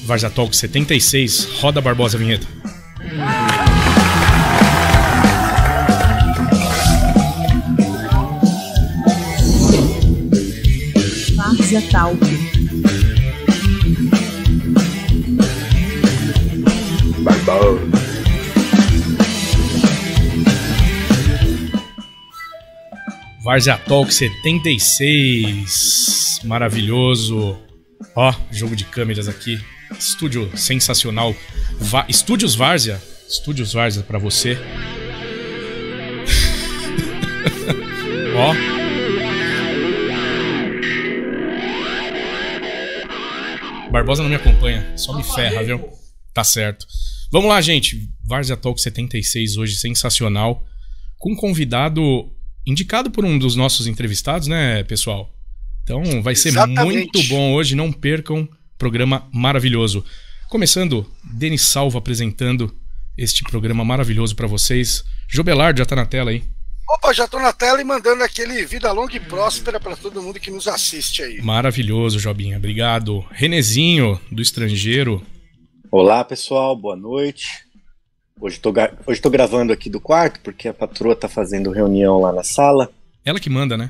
Várzea Talk 76. Roda, Barbosa, a vinheta. Várzea Talk. Barbosa. Várzea Talk 76. Maravilhoso. Ó, jogo de câmeras aqui. Estúdio sensacional. Estúdios Várzea. Estúdios Várzea pra você. Ó. Barbosa não me acompanha. Só me ferra, viu? Tá certo. Vamos lá, gente. Várzea Talk 76 hoje, sensacional. Com um convidado indicado por um dos nossos entrevistados, né, pessoal? Então vai ser muito bom hoje, não percam, programa maravilhoso. Começando, Denis Salvo apresentando este programa maravilhoso para vocês. Jobelardo já tá na tela aí. Opa, já tô na tela e mandando aquele vida longa e próspera para todo mundo que nos assiste aí. Maravilhoso, Jobinha, obrigado. Renezinho, do Estrangeiro. Olá, pessoal, boa noite. Hoje tô gravando aqui do quarto, porque a patroa tá fazendo reunião lá na sala. Ela que manda, né?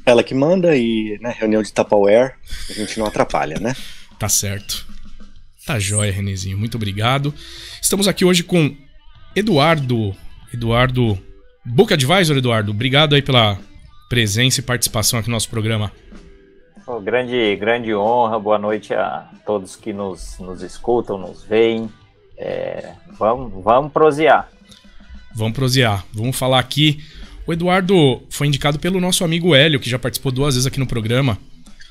Ela que manda e, né, reunião de Tupperware, a gente não atrapalha, né? Tá certo. Tá jóia, Renezinho, muito obrigado. Estamos aqui hoje com Eduardo Book Advisor. Eduardo, obrigado aí pela presença e participação aqui no nosso programa. Oh, grande honra, boa noite a todos que nos escutam, nos veem. Vamos prosear. Vamos prosear, vamos falar aqui. O Eduardo foi indicado pelo nosso amigo Hélio, que já participou 2 vezes aqui no programa.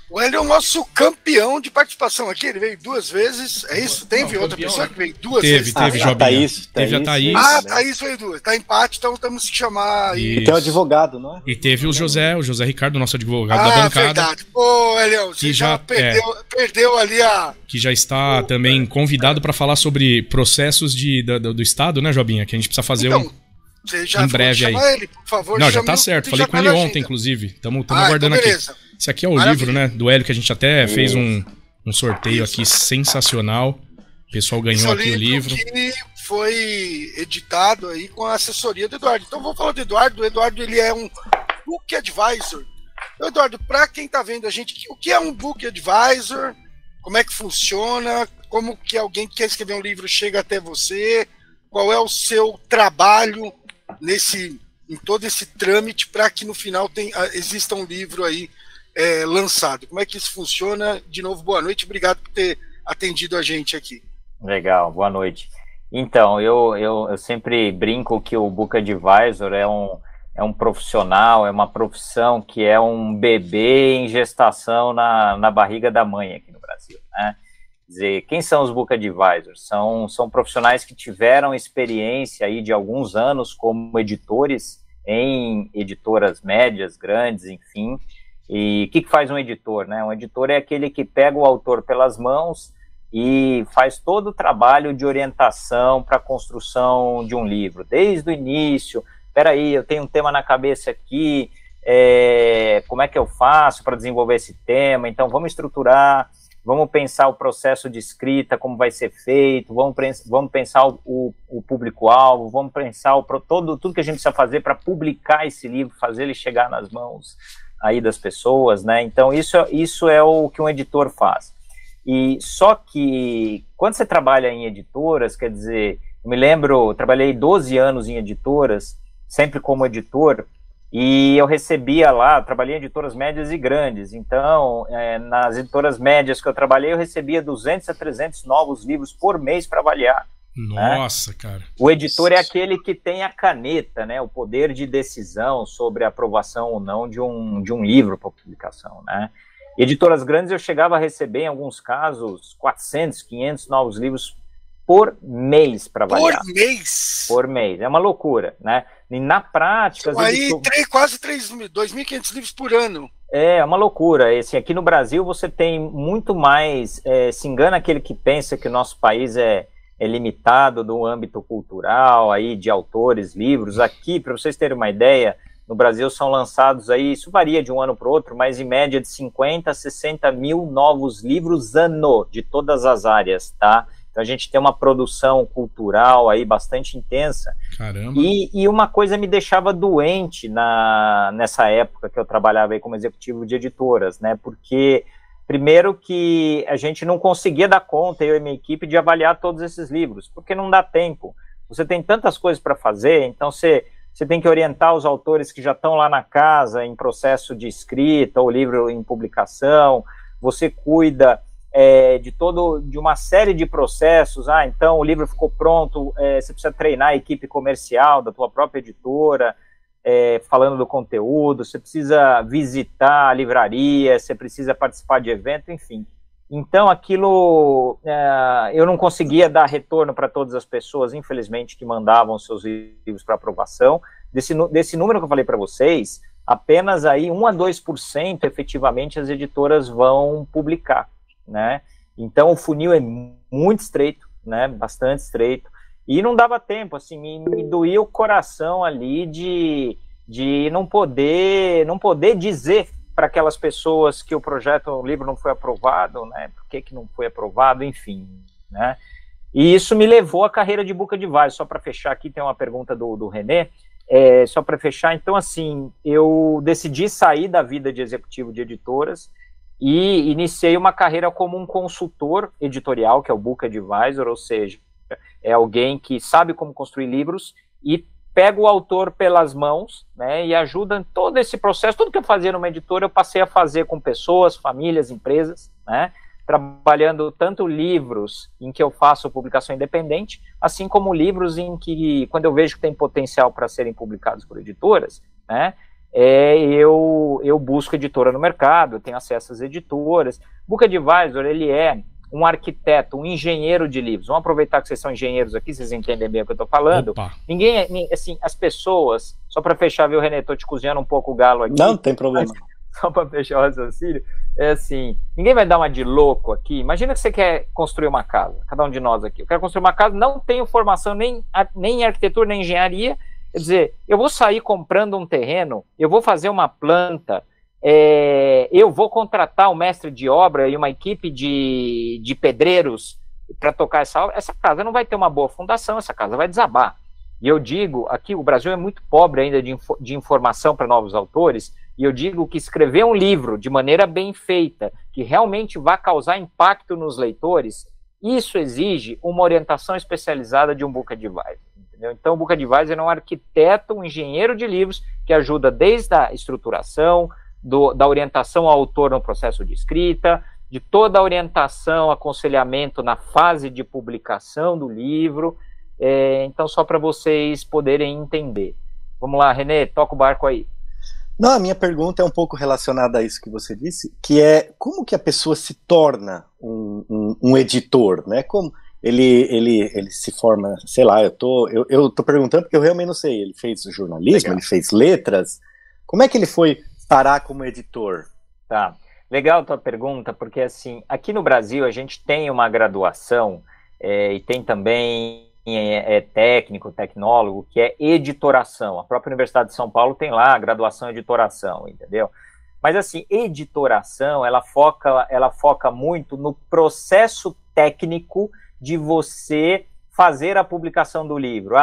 O Hélio é o nosso campeão de participação aqui, ele veio 2 vezes, é isso? Teve outra pessoa que veio 2 vezes? Teve, Jobinha. Teve a Thaís. Ah, Thaís veio 2, tá empate, então temos que chamar... E tem o advogado, não é? E teve o José Ricardo, nosso advogado da bancada. Ah, verdade. Pô, Hélio, você já perdeu ali a... Que já está também convidado para falar sobre processos do Estado, né, Jobinha? Que a gente precisa fazer você já em breve aí. Ele, por favor, não, já tá certo. Falei com ele ontem, inclusive. Estamos aguardando então aqui. Esse aqui é o livro, né, do Hélio, que a gente até fez um sorteio aqui sensacional. O pessoal ganhou aqui o livro. Que foi editado aí com a assessoria do Eduardo. Então vou falar do Eduardo. O Eduardo, ele é um Book Advisor. Então, Eduardo, para quem tá vendo a gente, o que é um Book Advisor? Como é que funciona? Como que alguém que quer escrever um livro chega até você? Qual é o seu trabalho em todo esse trâmite para que no final exista um livro aí lançado? Como é que isso funciona? De novo, boa noite, obrigado por ter atendido a gente aqui. Legal, boa noite. Então, eu sempre brinco que o Book Advisor é um profissional, é uma profissão que é um bebê em gestação na barriga da mãe aqui no Brasil, né? Quer dizer, quem são os Book Advisors? São profissionais que tiveram experiência aí de alguns anos como editores em editoras médias, grandes, enfim. E o que faz um editor, né? Um editor é aquele que pega o autor pelas mãos e faz todo o trabalho de orientação para a construção de um livro, desde o início. Peraí, eu tenho um tema na cabeça aqui, como é que eu faço para desenvolver esse tema? Então, vamos estruturar, vamos pensar o processo de escrita, como vai ser feito, vamos pensar o público-alvo, vamos pensar tudo que a gente precisa fazer para publicar esse livro, fazer ele chegar nas mãos aí das pessoas, né? Então, isso é o que um editor faz. E só que, quando você trabalha em editoras, quer dizer, eu me lembro, eu trabalhei 12 anos em editoras, sempre como editor, e eu recebia lá, trabalhei em editoras médias e grandes, então, nas editoras médias que eu trabalhei, eu recebia 200 a 300 novos livros por mês para avaliar. Nossa, né? Cara. O editor é aquele que tem a caneta, né, o poder de decisão sobre a aprovação ou não de um livro para publicação, né? Editoras grandes eu chegava a receber, em alguns casos, 400, 500 novos livros por mês para avaliar. Por mês? Por mês. É uma loucura, né? E na prática... Aí quase 2.500 livros por ano. É uma loucura. Aqui no Brasil você tem muito mais... se engana aquele que pensa que o nosso país é limitado no âmbito cultural, aí, de autores, livros. Aqui, para vocês terem uma ideia, No Brasil são lançados aí, isso varia de um ano para o outro, mas em média de 50 a 60 mil novos livros ano, de todas as áreas, tá? Então a gente tem uma produção cultural aí bastante intensa. Caramba. E uma coisa me deixava doente nessa época que eu trabalhava aí como executivo de editoras, né? Porque, primeiro, que a gente não conseguia dar conta, eu e minha equipe, de avaliar todos esses livros, porque não dá tempo. Você tem tantas coisas para fazer, então você tem que orientar os autores que já estão lá na casa, em processo de escrita, ou livro em publicação, você cuida de uma série de processos. Então o livro ficou pronto, você precisa treinar a equipe comercial da tua própria editora, falando do conteúdo, você precisa visitar a livraria, você precisa participar de evento, enfim. Então aquilo, eu não conseguia dar retorno para todas as pessoas, infelizmente, que mandavam seus livros para aprovação. Desse número que eu falei para vocês, apenas aí 1 a 2% efetivamente as editoras vão publicar, né? Então o funil é muito estreito, né? Bastante estreito, e não dava tempo, assim, me doía o coração ali de não poder dizer para aquelas pessoas que o livro não foi aprovado, né? Por que não foi aprovado, enfim, né? E isso me levou à carreira de Book Advisor. Só para fechar aqui, tem uma pergunta do René, só para fechar. Então, assim, eu decidi sair da vida de executivo de editoras e iniciei uma carreira como um consultor editorial, que é o Book Advisor, ou seja, é alguém que sabe como construir livros e pega o autor pelas mãos, né, e ajuda em todo esse processo. Tudo que eu fazia numa editora, eu passei a fazer com pessoas, famílias, empresas, né, trabalhando tanto livros em que eu faço publicação independente, assim como livros em que, quando eu vejo que tem potencial para serem publicados por editoras, né, eu busco editora no mercado, eu tenho acesso às editoras. Book Advisor, ele é um arquiteto, um engenheiro de livros. Vamos aproveitar que vocês são engenheiros aqui, vocês entendem bem o que eu estou falando. Opa. Assim, as pessoas, só para fechar, viu, René, estou te cozinhando um pouco o galo aqui. Não tem problema. Mas, só para fechar o raciocínio, assim, ninguém vai dar uma de louco aqui. Imagina que você quer construir uma casa, cada um de nós aqui. Eu quero construir uma casa, não tenho formação nem em arquitetura, nem em engenharia. Quer dizer, eu vou sair comprando um terreno, eu vou fazer uma planta, eu vou contratar um mestre de obra e uma equipe de pedreiros para tocar essa obra. Essa casa não vai ter uma boa fundação, essa casa vai desabar. E eu digo, aqui o Brasil é muito pobre ainda de informação para novos autores, e eu digo que escrever um livro de maneira bem feita, que realmente vai causar impacto nos leitores, isso exige uma orientação especializada de um Book Advisor. Entendeu? Então o Book Advisor é um arquiteto, um engenheiro de livros, que ajuda desde a estruturação, da orientação ao autor no processo de escrita, de toda a orientação, aconselhamento na fase de publicação do livro. Então, só para vocês poderem entender. Vamos lá, René, toca o barco aí. Não, a minha pergunta é um pouco relacionada a isso que você disse, que é como que a pessoa se torna um editor, né? Como ele se forma, sei lá, eu tô perguntando porque eu realmente não sei. Ele fez jornalismo, Legal. Ele fez letras. Como é que ele foi parar como editor? Tá, legal a tua pergunta, porque assim, aqui no Brasil a gente tem uma graduação e tem também técnico, tecnólogo, que é editoração. A própria Universidade de São Paulo tem lá a graduação em editoração, entendeu? Mas assim, editoração, ela foca muito no processo técnico de você fazer a publicação do livro.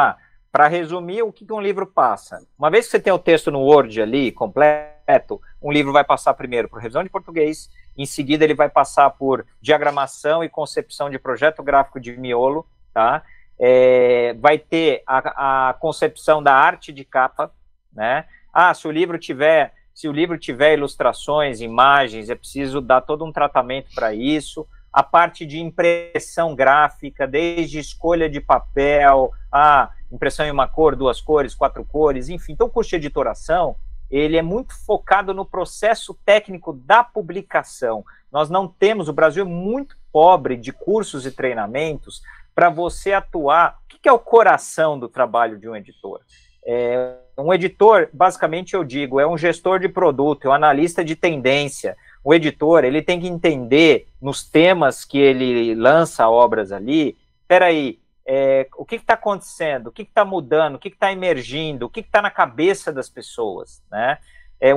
Para resumir, o que um livro passa? Uma vez que você tem o texto no Word ali, completo, um livro vai passar primeiro por revisão de português, em seguida ele vai passar por diagramação e concepção de projeto gráfico de miolo, tá? Vai ter a concepção da arte de capa, né? Se o livro tiver ilustrações, imagens, é preciso dar todo um tratamento para isso. A parte de impressão gráfica, desde escolha de papel, impressão em uma cor, 2 cores, 4 cores, enfim. Então o curso de editoração, ele é muito focado no processo técnico da publicação. Nós não temos, o Brasil é muito pobre de cursos e treinamentos para você atuar. O que é o coração do trabalho de um editor? Um editor, basicamente eu digo, é um gestor de produto, é um analista de tendência. O editor, ele tem que entender nos temas que ele lança obras ali, peraí, o que está acontecendo, o que está mudando, o que está emergindo, o que está na cabeça das pessoas, né?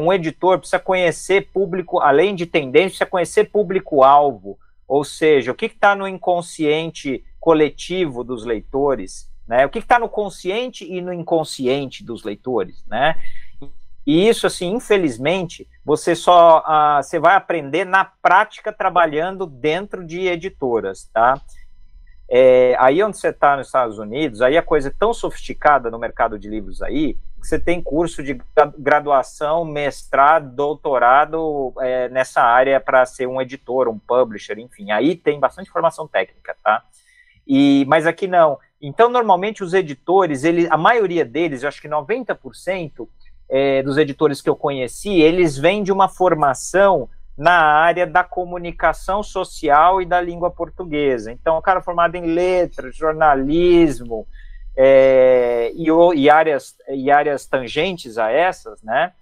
Um editor precisa conhecer público, além de tendência, precisa conhecer público-alvo, ou seja, o que está no inconsciente coletivo dos leitores, né? O que está no consciente e no inconsciente dos leitores, né? E isso, assim, infelizmente, você vai aprender na prática trabalhando dentro de editoras, tá? Aí onde você está nos Estados Unidos, aí a coisa é tão sofisticada no mercado de livros aí, que você tem curso de graduação, mestrado, doutorado nessa área para ser um editor, um publisher, enfim, aí tem bastante formação técnica, tá? Mas aqui não. Então, normalmente, os editores, a maioria deles, eu acho que 90% dos editores que eu conheci, eles vêm de uma formação na área da comunicação social e da língua portuguesa. Então, o cara formado em letras, jornalismo, e áreas tangentes a essas, né?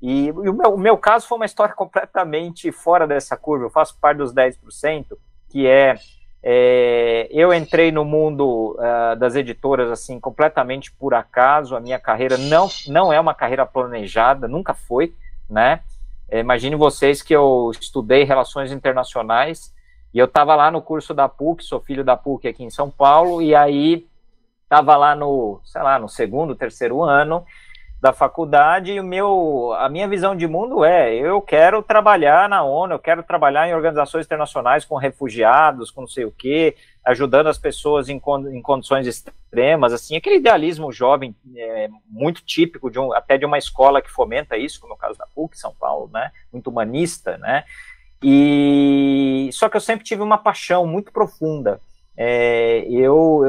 E o meu caso foi uma história completamente fora dessa curva. Eu faço parte dos 10%, que eu entrei no mundo das editoras assim completamente por acaso. A minha carreira não é uma carreira planejada, nunca foi, né? Imagine vocês que eu estudei Relações Internacionais e eu estava lá no curso da PUC, sou filho da PUC aqui em São Paulo, e aí estava lá no segundo, terceiro ano da faculdade, e a minha visão de mundo eu quero trabalhar na ONU, eu quero trabalhar em organizações internacionais com refugiados, com não sei o quê, ajudando as pessoas em condições extremas, assim, aquele idealismo jovem muito típico até de uma escola que fomenta isso, como é o caso da PUC, São Paulo, né, muito humanista, né, só que eu sempre tive uma paixão muito profunda.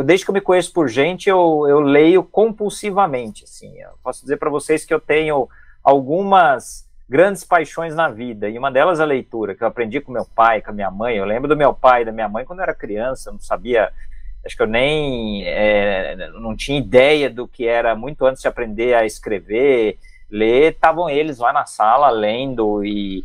Desde que eu me conheço por gente, eu leio compulsivamente, assim. Eu posso dizer para vocês que eu tenho algumas grandes paixões na vida, e uma delas é a leitura, que eu aprendi com meu pai, com a minha mãe. Eu lembro do meu pai e da minha mãe quando eu era criança, não sabia, acho que eu nem não tinha ideia do que era, muito antes de aprender a escrever, ler, estavam eles lá na sala lendo, e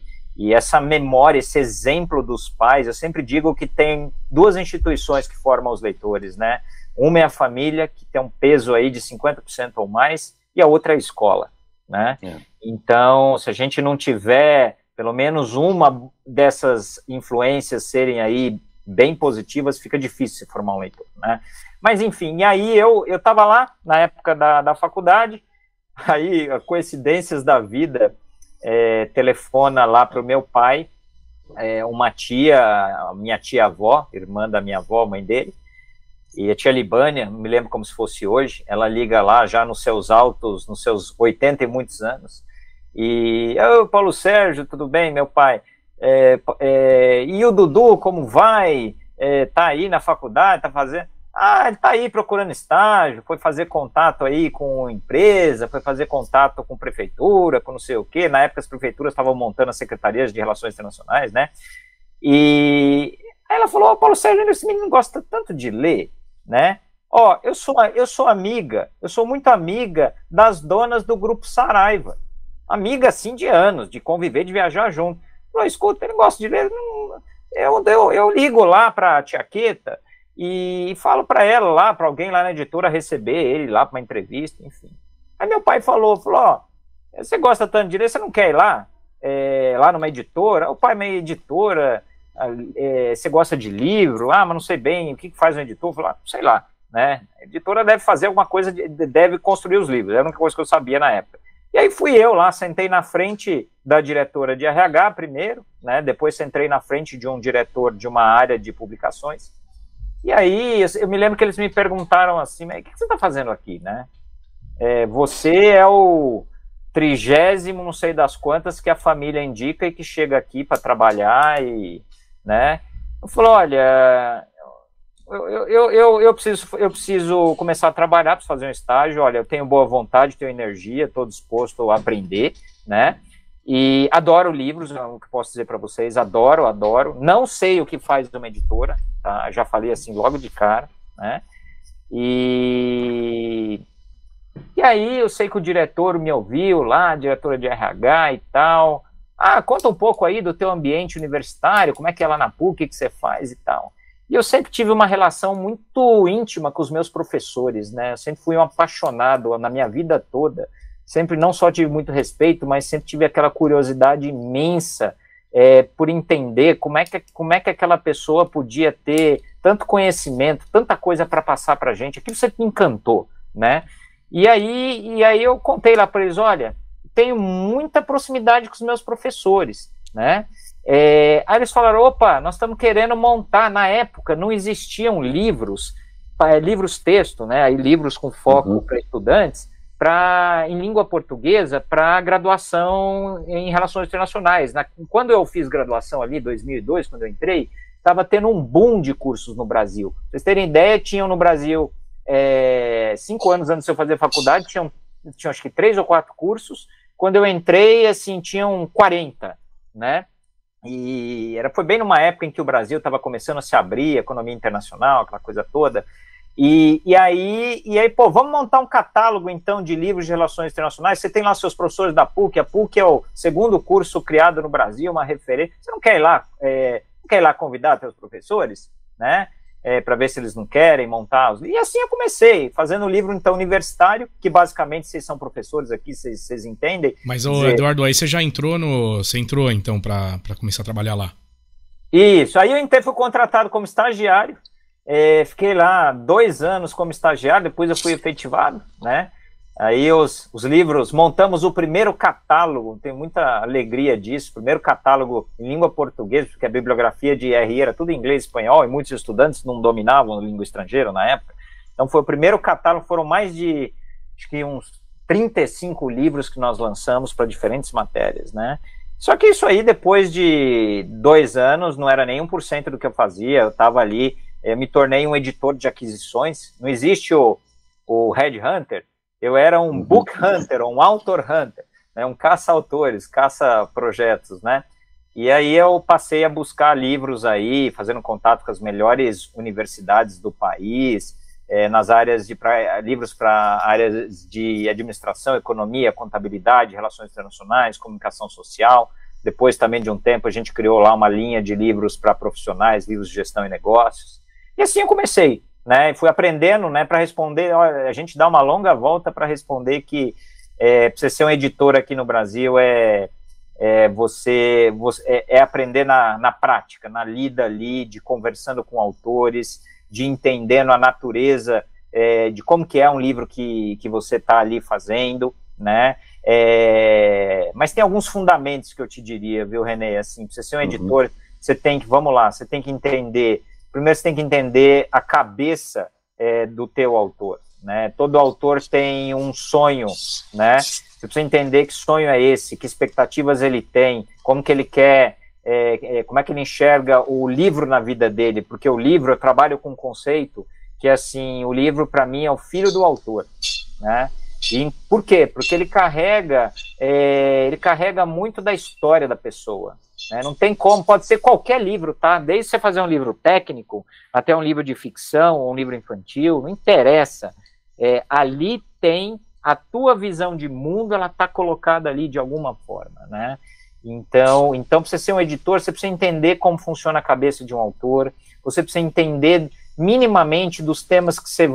essa memória, esse exemplo dos pais, eu sempre digo que tem duas instituições que formam os leitores, né? Uma é a família, que tem um peso aí de 50% ou mais, e a outra é a escola, né? Então, se a gente não tiver pelo menos uma dessas influências serem aí bem positivas, fica difícil se formar um leitor, né? Mas, enfim, e aí eu estava lá, na época da faculdade, aí, coincidências da vida, telefona lá para o meu pai, uma tia, minha tia-avó, irmã da minha avó, mãe dele, e a tia Libânia, me lembro como se fosse hoje, ela liga lá já nos seus 80 e muitos anos, e, Paulo Sérgio, tudo bem, meu pai? E o Dudu, como vai? Tá aí na faculdade, tá fazendo? Ele tá aí procurando estágio, foi fazer contato aí com empresa, foi fazer contato com prefeitura, com não sei o quê. Na época as prefeituras estavam montando as secretarias de relações internacionais, né? E aí ela falou, Paulo Sérgio, esse menino gosta tanto de ler, né? Eu sou muito amiga das donas do Grupo Saraiva. Amiga, assim, de anos, de conviver, de viajar junto. Falou, escuta, ele gosta de ler, eu ligo lá pra tia Queta, e falo para ela lá, para alguém lá na editora receber ele lá para uma entrevista, enfim. Aí meu pai falou, você gosta tanto de ler, você não quer ir lá? Lá numa editora? O pai, minha editora, você gosta de livro? Mas não sei bem, o que faz um editor? Eu falei, sei lá, né? A editora deve fazer alguma coisa, deve construir os livros, era a única coisa que eu sabia na época. E aí fui eu lá, sentei na frente da diretora de RH primeiro, né? Depois sentei na frente de um diretor de uma área de publicações. E aí, eu me lembro que eles me perguntaram assim, mas o que você está fazendo aqui, né? Você é o 30º, não sei das quantas, que a família indica e que chega aqui para trabalhar, né? Eu falei, olha, eu preciso começar a trabalhar, preciso fazer um estágio, olha, eu tenho boa vontade, tenho energia, estou disposto a aprender, né? E adoro livros, é o que posso dizer para vocês, adoro. Não sei o que faz uma editora, tá? Já falei assim logo de cara, né? E aí eu sei que o diretor me ouviu lá, a diretora de RH e tal. Conta um pouco aí do teu ambiente universitário, como é que é lá na PUC, o que você faz e tal. E eu sempre tive uma relação muito íntima com os meus professores, né? Eu sempre fui um apaixonado na minha vida toda. Sempre não só tive muito respeito, mas sempre tive aquela curiosidade imensa por entender como é que aquela pessoa podia ter tanto conhecimento, tanta coisa para passar para a gente. Aquilo sempre me encantou, né? E aí eu contei lá para eles, olha, tenho muita proximidade com os meus professores, né? Aí eles falaram, opa, nós estamos querendo montar, na época não existiam livros texto, né? Aí livros com foco para estudantes, em língua portuguesa, para graduação em relações internacionais. Quando eu fiz graduação ali, 2002, quando eu entrei, estava tendo um boom de cursos no Brasil. Pra vocês terem ideia, tinham no Brasil, 5 anos antes de eu fazer faculdade, tinham acho que 3 ou 4 cursos. Quando eu entrei, assim, tinham 40, né? E foi bem numa época em que o Brasil estava começando a se abrir, economia internacional, aquela coisa toda. E aí, pô, vamos montar um catálogo, então, de livros de relações internacionais. Você tem lá seus professores da PUC, a PUC é o segundo curso criado no Brasil, uma referência. Você não quer ir lá convidar seus professores, né? Para ver se eles não querem montar os... E assim eu comecei, fazendo o livro, então, universitário, que basicamente vocês são professores aqui, vocês entendem. Mas, Eduardo, aí você já entrou Você entrou, então, para começar a trabalhar lá? Isso, aí eu fui contratado como estagiário, fiquei lá 2 anos como estagiário, depois eu fui efetivado, né? Aí os livros, montamos o primeiro catálogo, tenho muita alegria disso, primeiro catálogo em língua portuguesa, porque a bibliografia de RI era tudo em inglês e espanhol, e muitos estudantes não dominavam a língua estrangeira na época. Então foi o primeiro catálogo, foram mais de, acho que uns 35 livros que nós lançamos para diferentes matérias, né? Só que isso aí, depois de 2 anos, não era nem 1% do que eu fazia, eu estava ali, me tornei um editor de aquisições, não existe o Headhunter. Eu era um book hunter, um author hunter, né, um caça-autores, caça-projetos, né? E aí eu passei a buscar livros aí, fazendo contato com as melhores universidades do país, nas áreas livros para áreas de administração, economia, contabilidade, relações internacionais, comunicação social. Depois também de um tempo a gente criou lá uma linha de livros para profissionais, livros de gestão e negócios. E assim eu comecei. Né, fui aprendendo, né, para responder, a gente dá uma longa volta para responder que para você ser um editor aqui no Brasil você aprender na prática, na lida ali, de conversando com autores, de entendendo a natureza de como que é um livro que você está ali fazendo, né, mas tem alguns fundamentos que eu te diria, viu, René, assim, para você ser um editor, você tem que entender. Primeiro você tem que entender a cabeça do teu autor, né? Todo autor tem um sonho, né? Você precisa entender que sonho é esse, que expectativas ele tem, como que ele quer, como é que ele enxerga o livro na vida dele, porque o livro, eu trabalho com um conceito que, assim, o livro para mim é o filho do autor, né? E por quê? Porque ele carrega muito da história da pessoa. Não tem como, pode ser qualquer livro, tá? Desde você fazer um livro técnico, até um livro de ficção, ou um livro infantil, não interessa. Ali tem a tua visão de mundo, ela está colocada ali de alguma forma, né? Então para você ser um editor, você precisa entender como funciona a cabeça de um autor, você precisa entender minimamente dos temas que você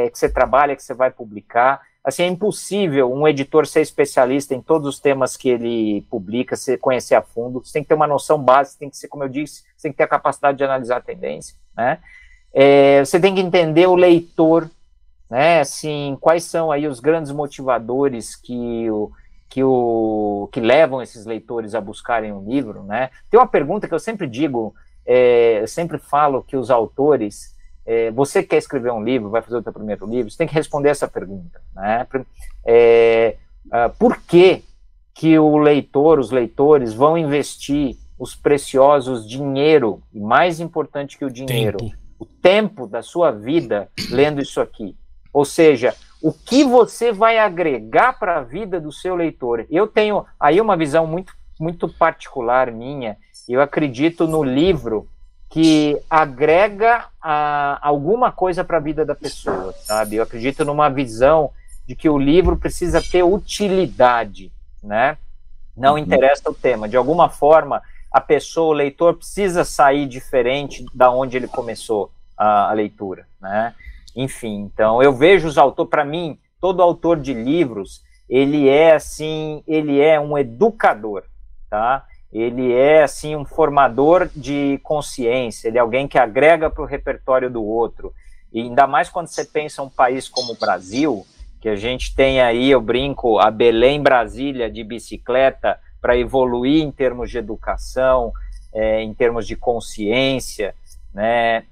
que você trabalha, que você vai publicar. Assim, é impossível um editor ser especialista em todos os temas que ele publica, você conhecer a fundo, você tem que ter uma noção básica, tem que ser, como eu disse, você tem que ter a capacidade de analisar a tendência, né? Você tem que entender o leitor, né? Assim, quais são aí os grandes motivadores que levam esses leitores a buscarem um livro, né? Tem uma pergunta que eu sempre digo, eu sempre falo que os autores... você quer escrever um livro, vai fazer o seu primeiro livro, você tem que responder essa pergunta, né? Por que os leitores vão investir os preciosos dinheiro, e mais importante que o dinheiro, o tempo da sua vida lendo isso aqui? Ou seja, o que você vai agregar para a vida do seu leitor? Eu tenho aí uma visão muito, muito particular minha, eu acredito no livro que agrega alguma coisa para a vida da pessoa, sabe? Eu acredito numa visão de que o livro precisa ter utilidade, né? Não interessa o tema. De alguma forma, a pessoa, o leitor, precisa sair diferente da onde ele começou a leitura, né? Enfim, então eu vejo os autores, para mim, todo autor de livros, ele é assim, ele é um educador, tá? Ele é assim um formador de consciência, ele é alguém que agrega para o repertório do outro. E ainda mais quando você pensa um país como o Brasil, que a gente tem aí, eu brinco, a Belém-Brasília de bicicleta para evoluir em termos de educação, em termos de consciência, né?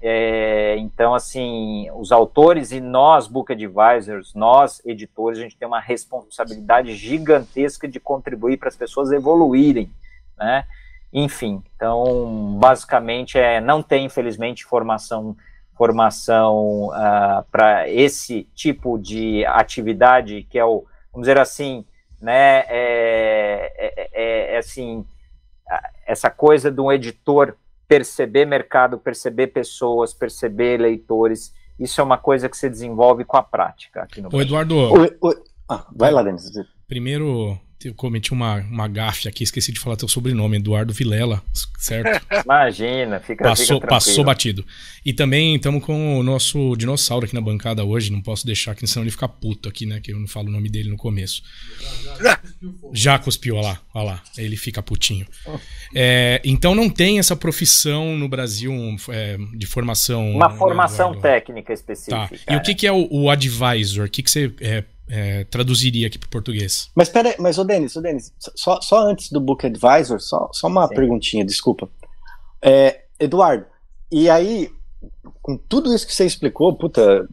Então, assim, os autores e nós, Book Advisors, nós, editores, a gente tem uma responsabilidade gigantesca de contribuir para as pessoas evoluírem, né? Enfim, então, basicamente, não tem, infelizmente, formação para esse tipo de atividade, que é o, vamos dizer assim, né, assim, essa coisa de um editor perceber mercado, perceber pessoas, perceber leitores, isso é uma coisa que se desenvolve com a prática aqui no Brasil. Eduardo, vai lá, Denis. Primeiro, eu cometi uma gafe aqui, esqueci de falar teu sobrenome, Eduardo Vilela, certo? Imagina, fica Passou batido. E também estamos com o nosso dinossauro aqui na bancada hoje, não posso deixar aqui, senão ele fica puto aqui, né, que eu não falo o nome dele no começo. Já cuspiu, olha lá, ele fica putinho. Então não tem essa profissão no Brasil de formação... Uma formação técnica específica. Tá. E o que é o advisor? O que você... traduziria aqui para o português. Mas ô Denis, só antes do Book Advisor, só uma perguntinha, desculpa. Eduardo, e aí, com tudo isso que você explicou, puta,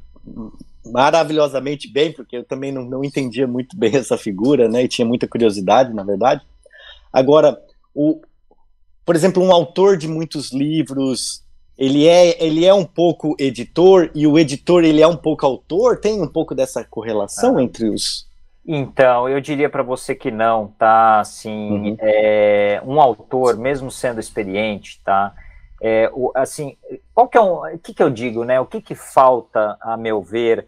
maravilhosamente bem, porque eu também não entendia muito bem essa figura, né, e tinha muita curiosidade, na verdade. Agora, por exemplo, um autor de muitos livros... Ele é um pouco editor e o editor ele é um pouco autor? Tem um pouco dessa correlação entre os... Então, eu diria para você que não, tá? Assim, um autor, mesmo sendo experiente, tá? Assim, o que eu digo, né? O que falta, a meu ver,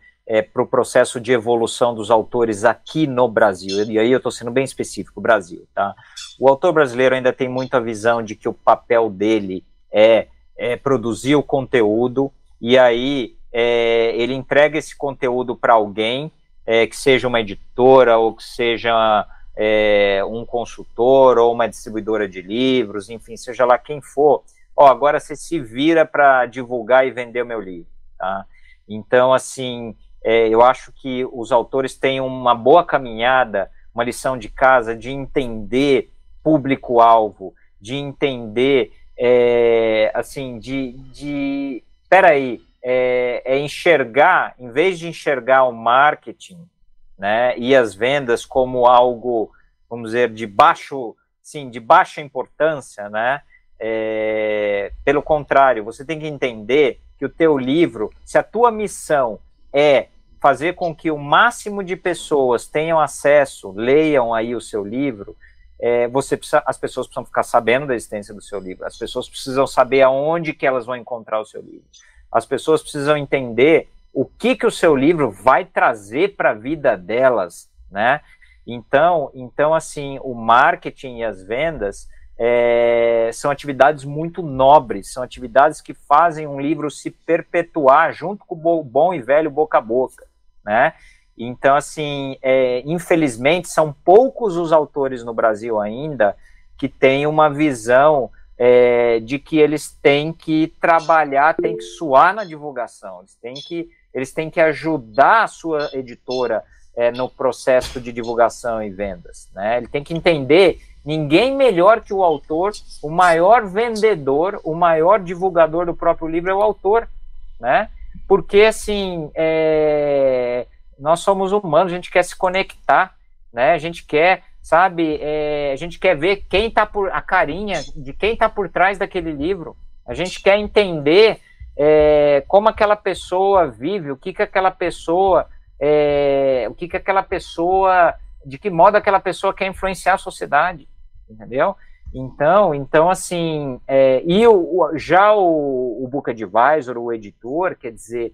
para o processo de evolução dos autores aqui no Brasil? E aí eu estou sendo bem específico, Brasil, tá? O autor brasileiro ainda tem muita visão de que o papel dele é produzir o conteúdo, e aí ele entrega esse conteúdo para alguém, que seja uma editora, ou que seja um consultor, ou uma distribuidora de livros, enfim, seja lá quem for. Agora você se vira para divulgar e vender o meu livro, tá? Então, assim, eu acho que os autores têm uma boa caminhada, uma lição de casa de entender público-alvo, de entender... assim, peraí, enxergar, em vez de enxergar o marketing, né, e as vendas como algo, vamos dizer, de baixa importância, né, pelo contrário, você tem que entender que o teu livro, se a tua missão é fazer com que o máximo de pessoas tenham acesso, leiam aí o seu livro, as pessoas precisam ficar sabendo da existência do seu livro, as pessoas precisam saber aonde que elas vão encontrar o seu livro, as pessoas precisam entender o que o seu livro vai trazer para a vida delas, né? Então, assim, o marketing e as vendas são atividades muito nobres, são atividades que fazem um livro se perpetuar junto com o bom e velho boca a boca, né? Então, assim, infelizmente, são poucos os autores no Brasil ainda que têm uma visão de que eles têm que trabalhar, têm que suar na divulgação, eles têm que ajudar a sua editora no processo de divulgação e vendas, né? Ele tem que entender, ninguém melhor que o autor, o maior vendedor, o maior divulgador do próprio livro é o autor, né? Porque, assim, nós somos humanos, a gente quer se conectar, né? A gente quer, sabe, a gente quer ver a carinha de quem está por trás daquele livro. A gente quer entender como aquela pessoa vive, de que modo aquela pessoa quer influenciar a sociedade, entendeu? Então assim, já o Book Advisor, o editor, quer dizer,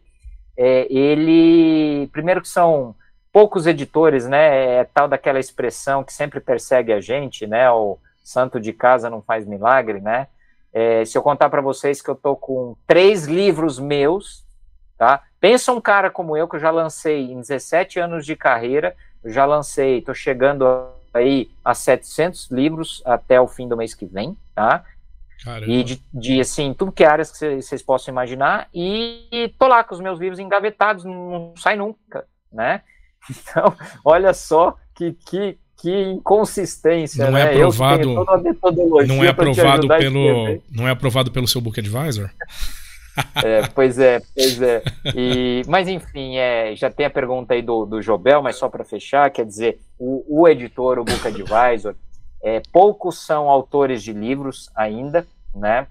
ele, primeiro que são poucos editores, né, tal daquela expressão que sempre persegue a gente, né, santo de casa não faz milagre, né? Se eu contar para vocês que eu tô com 3 livros meus, tá? Pensa um cara como eu, que eu já lancei em 17 anos de carreira, eu já lancei, tô chegando aí a 700 livros até o fim do mês que vem, tá? Caramba. E de assim, tudo que é áreas que vocês possam imaginar, e tô lá com os meus livros engavetados, não sai nunca, né? Então, olha só que inconsistência, não né? É aprovado, eu toda a metodologia não é aprovado pelo, não é aprovado pelo seu Book Advisor? Pois é. Mas enfim, já tem a pergunta aí do Jobel, mas só para fechar, quer dizer, o editor, o Book Advisor, poucos são autores de livros ainda, né?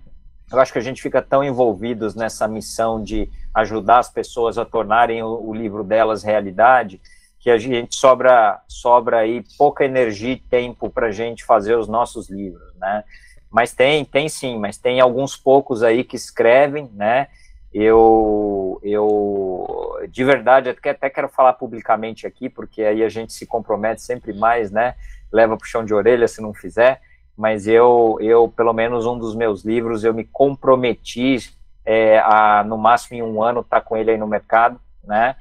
Eu acho que a gente fica tão envolvidos nessa missão de ajudar as pessoas a tornarem o livro delas realidade, que a gente sobra aí pouca energia e tempo para a gente fazer os nossos livros, né? Mas tem sim, mas tem alguns poucos aí que escrevem, né? Eu de verdade, até quero falar publicamente aqui, porque aí a gente se compromete sempre mais, né? Leva puxão de orelha se não fizer, mas eu pelo menos um dos meus livros, eu me comprometi a, no máximo em 1 ano, estar com ele aí no mercado, né?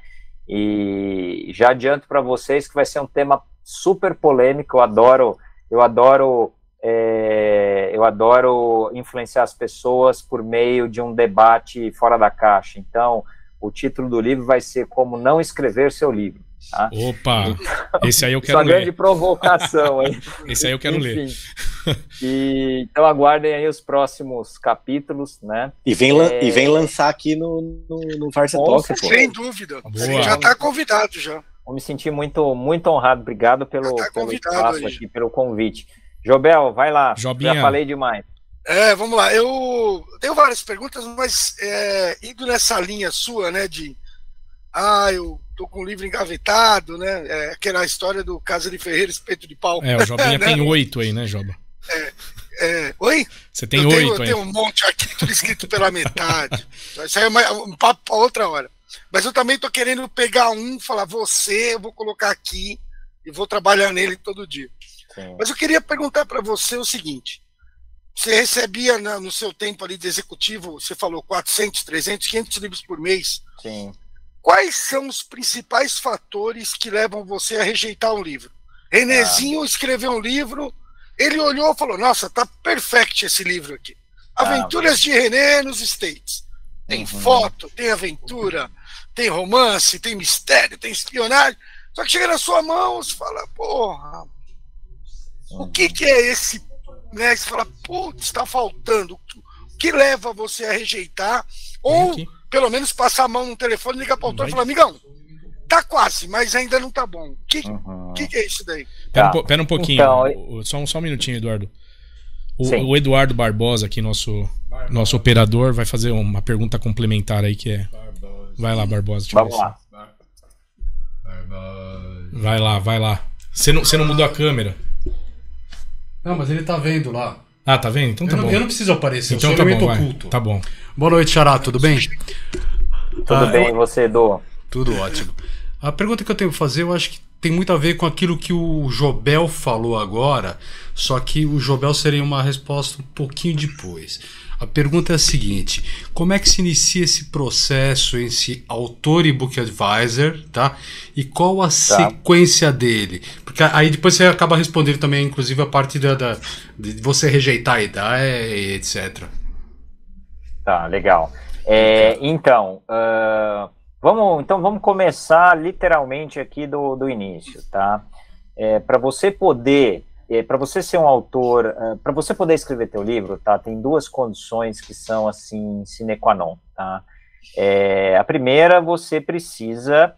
E já adianto para vocês que vai ser um tema super polêmico. Eu adoro influenciar as pessoas por meio de um debate fora da caixa. Então, o título do livro vai ser Como Não Escrever Seu Livro. Tá? Opa, esse aí eu quero ler. Isso é uma ler. grande provocação. Hein? Esse aí eu quero ler. Então aguardem aí os próximos capítulos, né? E vem lançar aqui no Várzea Talk. Sem dúvida. Boa. Já está convidado já. Vou me sentir muito, muito honrado. Obrigado pelo espaço aí. aqui, pelo convite. Jobel, vai lá. Jobinha. Já falei demais. Vamos lá. Eu tenho várias perguntas, mas indo nessa linha sua, né, de eu tô com o livro engavetado, né? Aquela história do Casa de Ferreira, Espeto de Pau. O Jobinha tem 8 aí, né, Joba? Oi? Você tem 8 aí. Eu tenho um monte aqui, tudo escrito pela metade. Isso aí é um papo para outra hora. Mas eu também tô querendo pegar falar, eu vou colocar aqui e vou trabalhar nele todo dia. Sim. Mas eu queria perguntar para você o seguinte: você recebia no seu tempo ali de executivo, você falou 400, 300, 500 livros por mês. Sim. Quais são os principais fatores que levam você a rejeitar um livro? Renezinho escreveu um livro, ele olhou e falou, nossa, tá perfect esse livro aqui. Aventuras de René nos States. Tem foto, tem aventura, tem romance, tem mistério, tem espionagem. Só que chega na sua mão, você fala, porra, o que é esse? Né? Você fala, putz, está faltando. O que leva você a rejeitar? Ou, pelo menos, passar a mão no telefone, ligar para o autor e falar, amigão, tá quase, mas ainda não tá bom. O que é isso daí? Pera um pouquinho, então, só um minutinho, Eduardo. O Eduardo Barbosa, aqui, nosso operador, vai fazer uma pergunta complementar aí, que é... Vai lá, Barbosa. Vamos lá. Vai lá. Você não mudou a câmera. Não, mas ele tá vendo lá. Ah, tá vendo? Então tá bom. Eu não preciso aparecer, então eu sou elemento oculto. Tá bom. Boa noite, Xará, tudo bem? Tudo bem, você, Edu? Tudo ótimo. A pergunta que eu tenho que fazer, eu acho que tem muito a ver com aquilo que o Jobel falou agora, só que o Jobel seria uma resposta um pouquinho depois. A pergunta é a seguinte: como é que se inicia esse processo entre autor e book advisor, tá? E qual a sequência dele? Porque aí depois você acaba respondendo também, inclusive, a parte de você rejeitar a ideia, etc. Tá, legal. Então, vamos começar literalmente aqui do início, tá? Para você poder... para você ser um autor, para você poder escrever teu livro, tá, tem 2 condições que são assim sine qua non, tá? A primeira, você precisa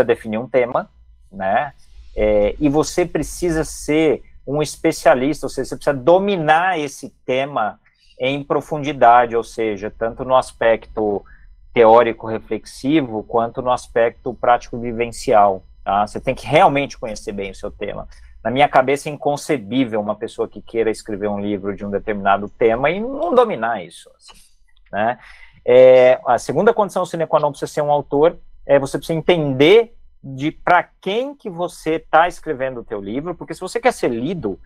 definir um tema, né? E você precisa ser um especialista, ou seja, você precisa dominar esse tema em profundidade, ou seja, tanto no aspecto teórico reflexivo quanto no aspecto prático vivencial, tá? Você tem que realmente conhecer bem o seu tema. Na minha cabeça é inconcebível uma pessoa que queira escrever um livro de um determinado tema e não dominar isso, assim, né? A segunda condição sine qua non para você ser um autor você precisa entender para quem que você está escrevendo o teu livro, porque se você quer ser lido,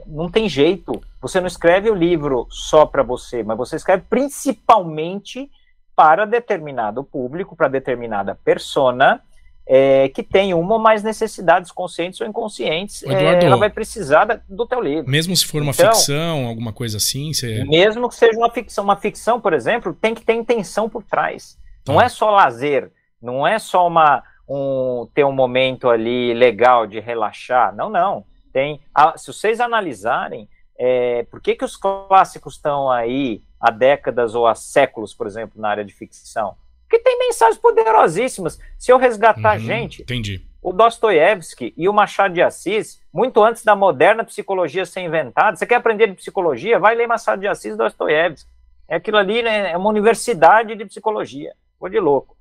Não tem jeito. Você não escreve o livro só para você, mas você escreve principalmente para determinado público, para determinada persona, que tem uma ou mais necessidades conscientes ou inconscientes. Eduardo, ela vai precisar do teu livro. Mesmo se for uma ficção, alguma coisa assim, mesmo que seja uma ficção, por exemplo, tem que ter intenção por trás. Não é só lazer, não é só ter um momento ali legal de relaxar. Não. Se vocês analisarem, por que os clássicos estão aí há décadas ou há séculos, por exemplo, na área de ficção? Porque tem mensagens poderosíssimas. Se eu resgatar entendi. O Dostoiévski e o Machado de Assis, muito antes da moderna psicologia ser inventada, você quer aprender de psicologia? Vai ler Machado de Assis e Dostoiévski. Aquilo ali, né, é uma universidade de psicologia. Vou de louco.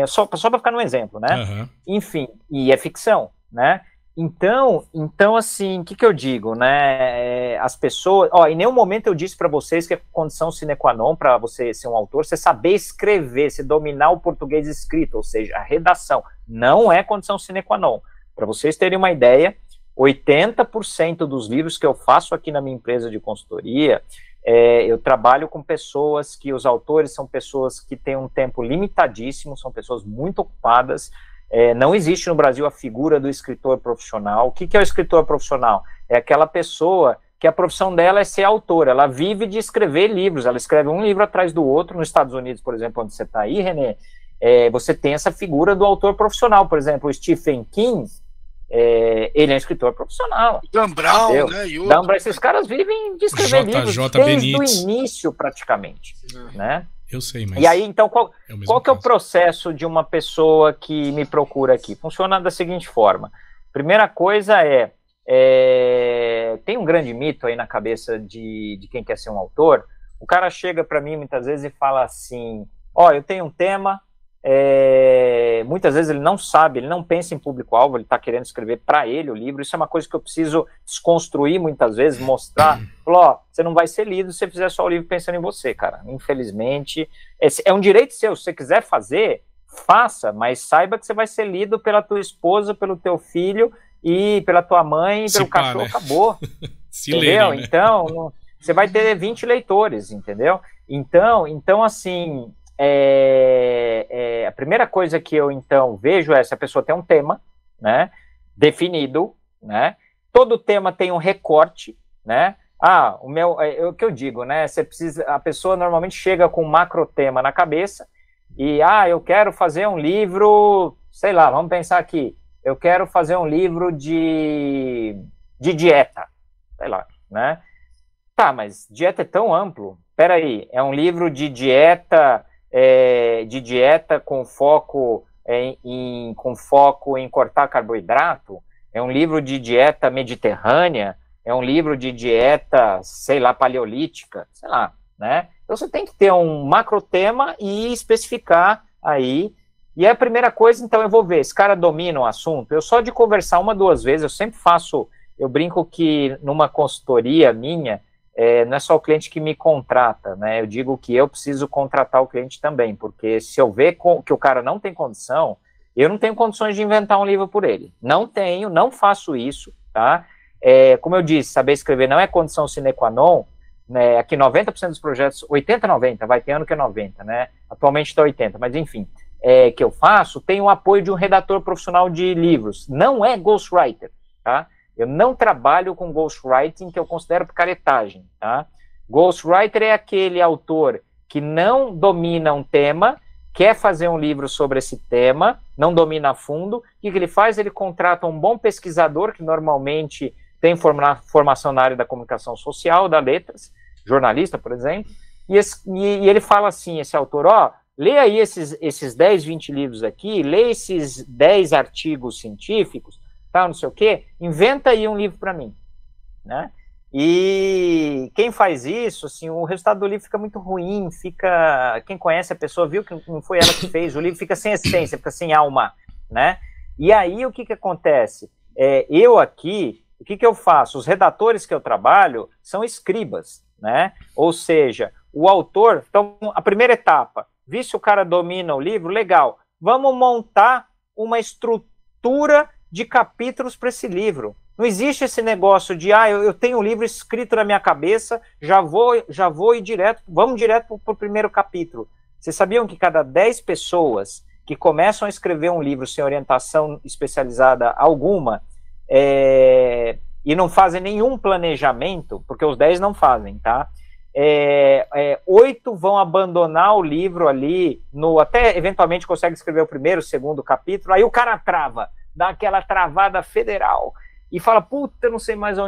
Só para ficar no exemplo, né? Enfim, e é ficção, né? Então assim, o que eu digo, né? As pessoas... em nenhum momento eu disse para vocês que é condição sine qua non para você ser um autor, você saber escrever, você dominar o português escrito, ou seja, a redação. Não é condição sine qua non. Para vocês terem uma ideia, 80% dos livros que eu faço aqui na minha empresa de consultoria, eu trabalho com pessoas que os autores são pessoas que têm um tempo limitadíssimo, são pessoas muito ocupadas. Não existe no Brasil a figura do escritor profissional. O que é o escritor profissional? É aquela pessoa que a profissão dela é ser autora, ela vive de escrever livros, ela escreve um livro atrás do outro. Nos Estados Unidos, por exemplo, onde você está aí, René, você tem essa figura do autor profissional. Por exemplo, o Stephen King, ele é um escritor profissional. Dan Brown, né? Dan Brown, esses caras vivem de escrever livros desde o início, praticamente, né? Eu sei, mas... E aí, então, qual que é o processo de uma pessoa que me procura aqui? Funciona da seguinte forma. Primeira coisa tem um grande mito aí na cabeça de quem quer ser um autor. O cara chega para mim muitas vezes e fala assim, eu tenho um tema, muitas vezes ele não sabe, ele não pensa em público-alvo, ele está querendo escrever para ele o livro. Isso é uma coisa que eu preciso desconstruir muitas vezes, mostrar. Você não vai ser lido se você fizer só o livro pensando em você, cara. Infelizmente, é um direito seu. Se você quiser fazer, faça, mas saiba que você vai ser lido pela tua esposa, pelo teu filho e pela tua mãe, pelo cachorro, acabou. Entendeu? Lerem, né? Então, você vai ter 20 leitores, entendeu? Então assim... a primeira coisa que eu então vejo é se a pessoa tem um tema, né, definido, né, todo tema tem um recorte, né, o que eu digo, né, a pessoa normalmente chega com um macro tema na cabeça e, eu quero fazer um livro, sei lá, vamos pensar aqui, eu quero fazer um livro de dieta, sei lá, né, mas dieta é tão amplo, peraí, é um livro de dieta com foco em cortar carboidrato, é um livro de dieta mediterrânea, é um livro de dieta, sei lá, paleolítica, sei lá, né? Então você tem que ter um macro tema e especificar aí, e a primeira coisa, então eu vou ver, esse cara domina o assunto, eu só de conversar 1, 2 vezes, eu sempre faço, eu brinco que numa consultoria minha, não é só o cliente que me contrata, né? Eu digo que eu preciso contratar o cliente também, porque se eu ver que o cara não tem condição, eu não tenho condições de inventar um livro por ele. Não tenho, não faço isso, tá? Como eu disse, saber escrever não é condição sine qua non, né? Aqui 90% dos projetos, 80, 90, vai ter ano que é 90, né? Atualmente está 80, mas enfim, que eu faço, tem o apoio de um redator profissional de livros. Não é ghostwriter, tá? Eu não trabalho com ghostwriting, que eu considero picaretagem, tá? Ghostwriter é aquele autor que não domina um tema, quer fazer um livro sobre esse tema, não domina a fundo. O que ele faz? Ele contrata um bom pesquisador, que normalmente tem formação na área da comunicação social, da letras, jornalista, por exemplo, e ele fala assim, esse autor, lê aí esses 10, 20 livros aqui, lê esses 10 artigos científicos, tal, não sei o quê, inventa aí um livro para mim, né? E quem faz isso, assim, o resultado do livro fica muito ruim, quem conhece a pessoa viu que não foi ela que fez, o livro fica sem essência, fica sem alma, né? E aí o que acontece? Eu aqui, o que eu faço? Os redatores que eu trabalho são escribas, né? Ou seja, o autor, então a primeira etapa, vi se o cara domina o livro, legal, vamos montar uma estrutura de capítulos para esse livro. Não existe esse negócio de, eu tenho um livro escrito na minha cabeça, já vou ir direto, vamos direto para o primeiro capítulo. Vocês sabiam que cada 10 pessoas que começam a escrever um livro sem orientação especializada alguma, e não fazem nenhum planejamento, porque os 10 não fazem, tá? 8 vão abandonar o livro ali, até eventualmente consegue escrever o primeiro, o segundo capítulo, aí o cara trava, dá aquela travada federal, e fala, puta, eu não sei mais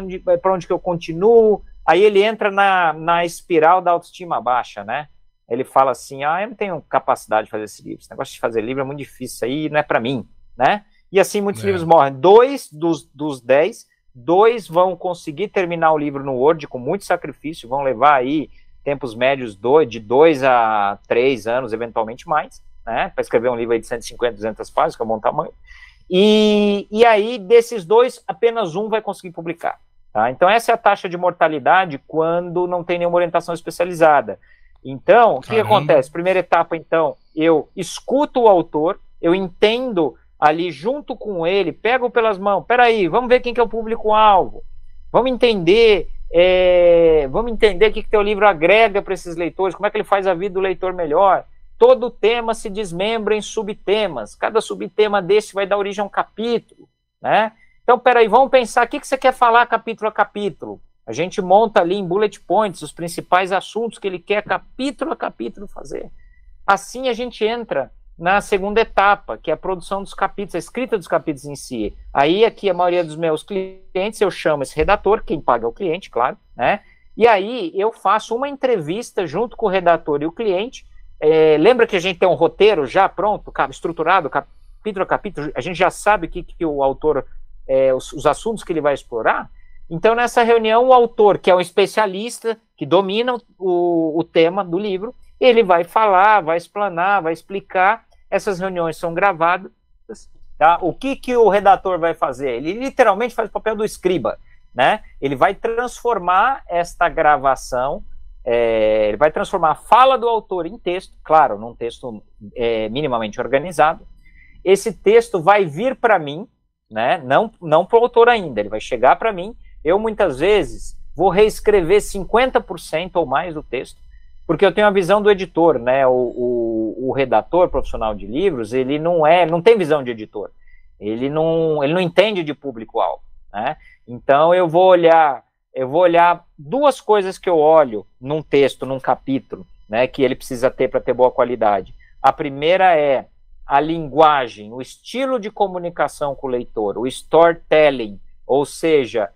para onde que eu continuo, aí ele entra na espiral da autoestima baixa, né? Ele fala assim, eu não tenho capacidade de fazer esse livro, esse negócio de fazer livro é muito difícil, isso aí não é para mim, né? E assim muitos livros morrem. 2 dos 10, 2 vão conseguir terminar o livro no Word com muito sacrifício, vão levar aí tempos médios de 2 a 3 anos, eventualmente mais, né? Para escrever um livro aí de 150, 200 páginas, que é um bom tamanho. E aí, desses 2, apenas um vai conseguir publicar. Tá? Então, essa é a taxa de mortalidade quando não tem nenhuma orientação especializada. Então, o que acontece? Primeira etapa, então, eu escuto o autor, eu entendo ali junto com ele, pego pelas mãos, peraí, vamos ver quem que é o público-alvo, vamos entender o que teu livro agrega para esses leitores, como é que ele faz a vida do leitor melhor. Todo tema se desmembra em subtemas, cada subtema desse vai dar origem a um capítulo, né? Então, peraí, vamos pensar o que você quer falar capítulo a capítulo. A gente monta ali em bullet points os principais assuntos que ele quer capítulo a capítulo fazer. Assim a gente entra na segunda etapa, que é a produção dos capítulos, a escrita dos capítulos em si. Aí aqui a maioria dos meus clientes, eu chamo esse redator, quem paga é o cliente, claro, né? E aí eu faço uma entrevista junto com o redator e o cliente. Lembra que a gente tem um roteiro já pronto, estruturado, capítulo a capítulo, a gente já sabe o que o autor, os assuntos que ele vai explorar. Então, nessa reunião, o autor, que é um especialista, que domina o tema do livro, ele vai falar, vai explanar, vai explicar. Essas reuniões são gravadas. Tá? O que o redator vai fazer? Ele literalmente faz o papel do escriba, né? Ele vai transformar esta gravação, ele vai transformar a fala do autor em texto, claro, num texto minimamente organizado. Esse texto vai vir para mim, né? Não para o autor ainda, ele vai chegar para mim. Eu, muitas vezes, vou reescrever 50% ou mais do texto, porque eu tenho a visão do editor, né? O redator profissional de livros, ele não tem visão de editor. Ele não entende de público-alvo, né? Então, eu vou olhar 2 coisas que eu olho num texto, num capítulo, né? Que ele precisa ter para ter boa qualidade. A primeira é a linguagem, o estilo de comunicação com o leitor, o storytelling, ou seja,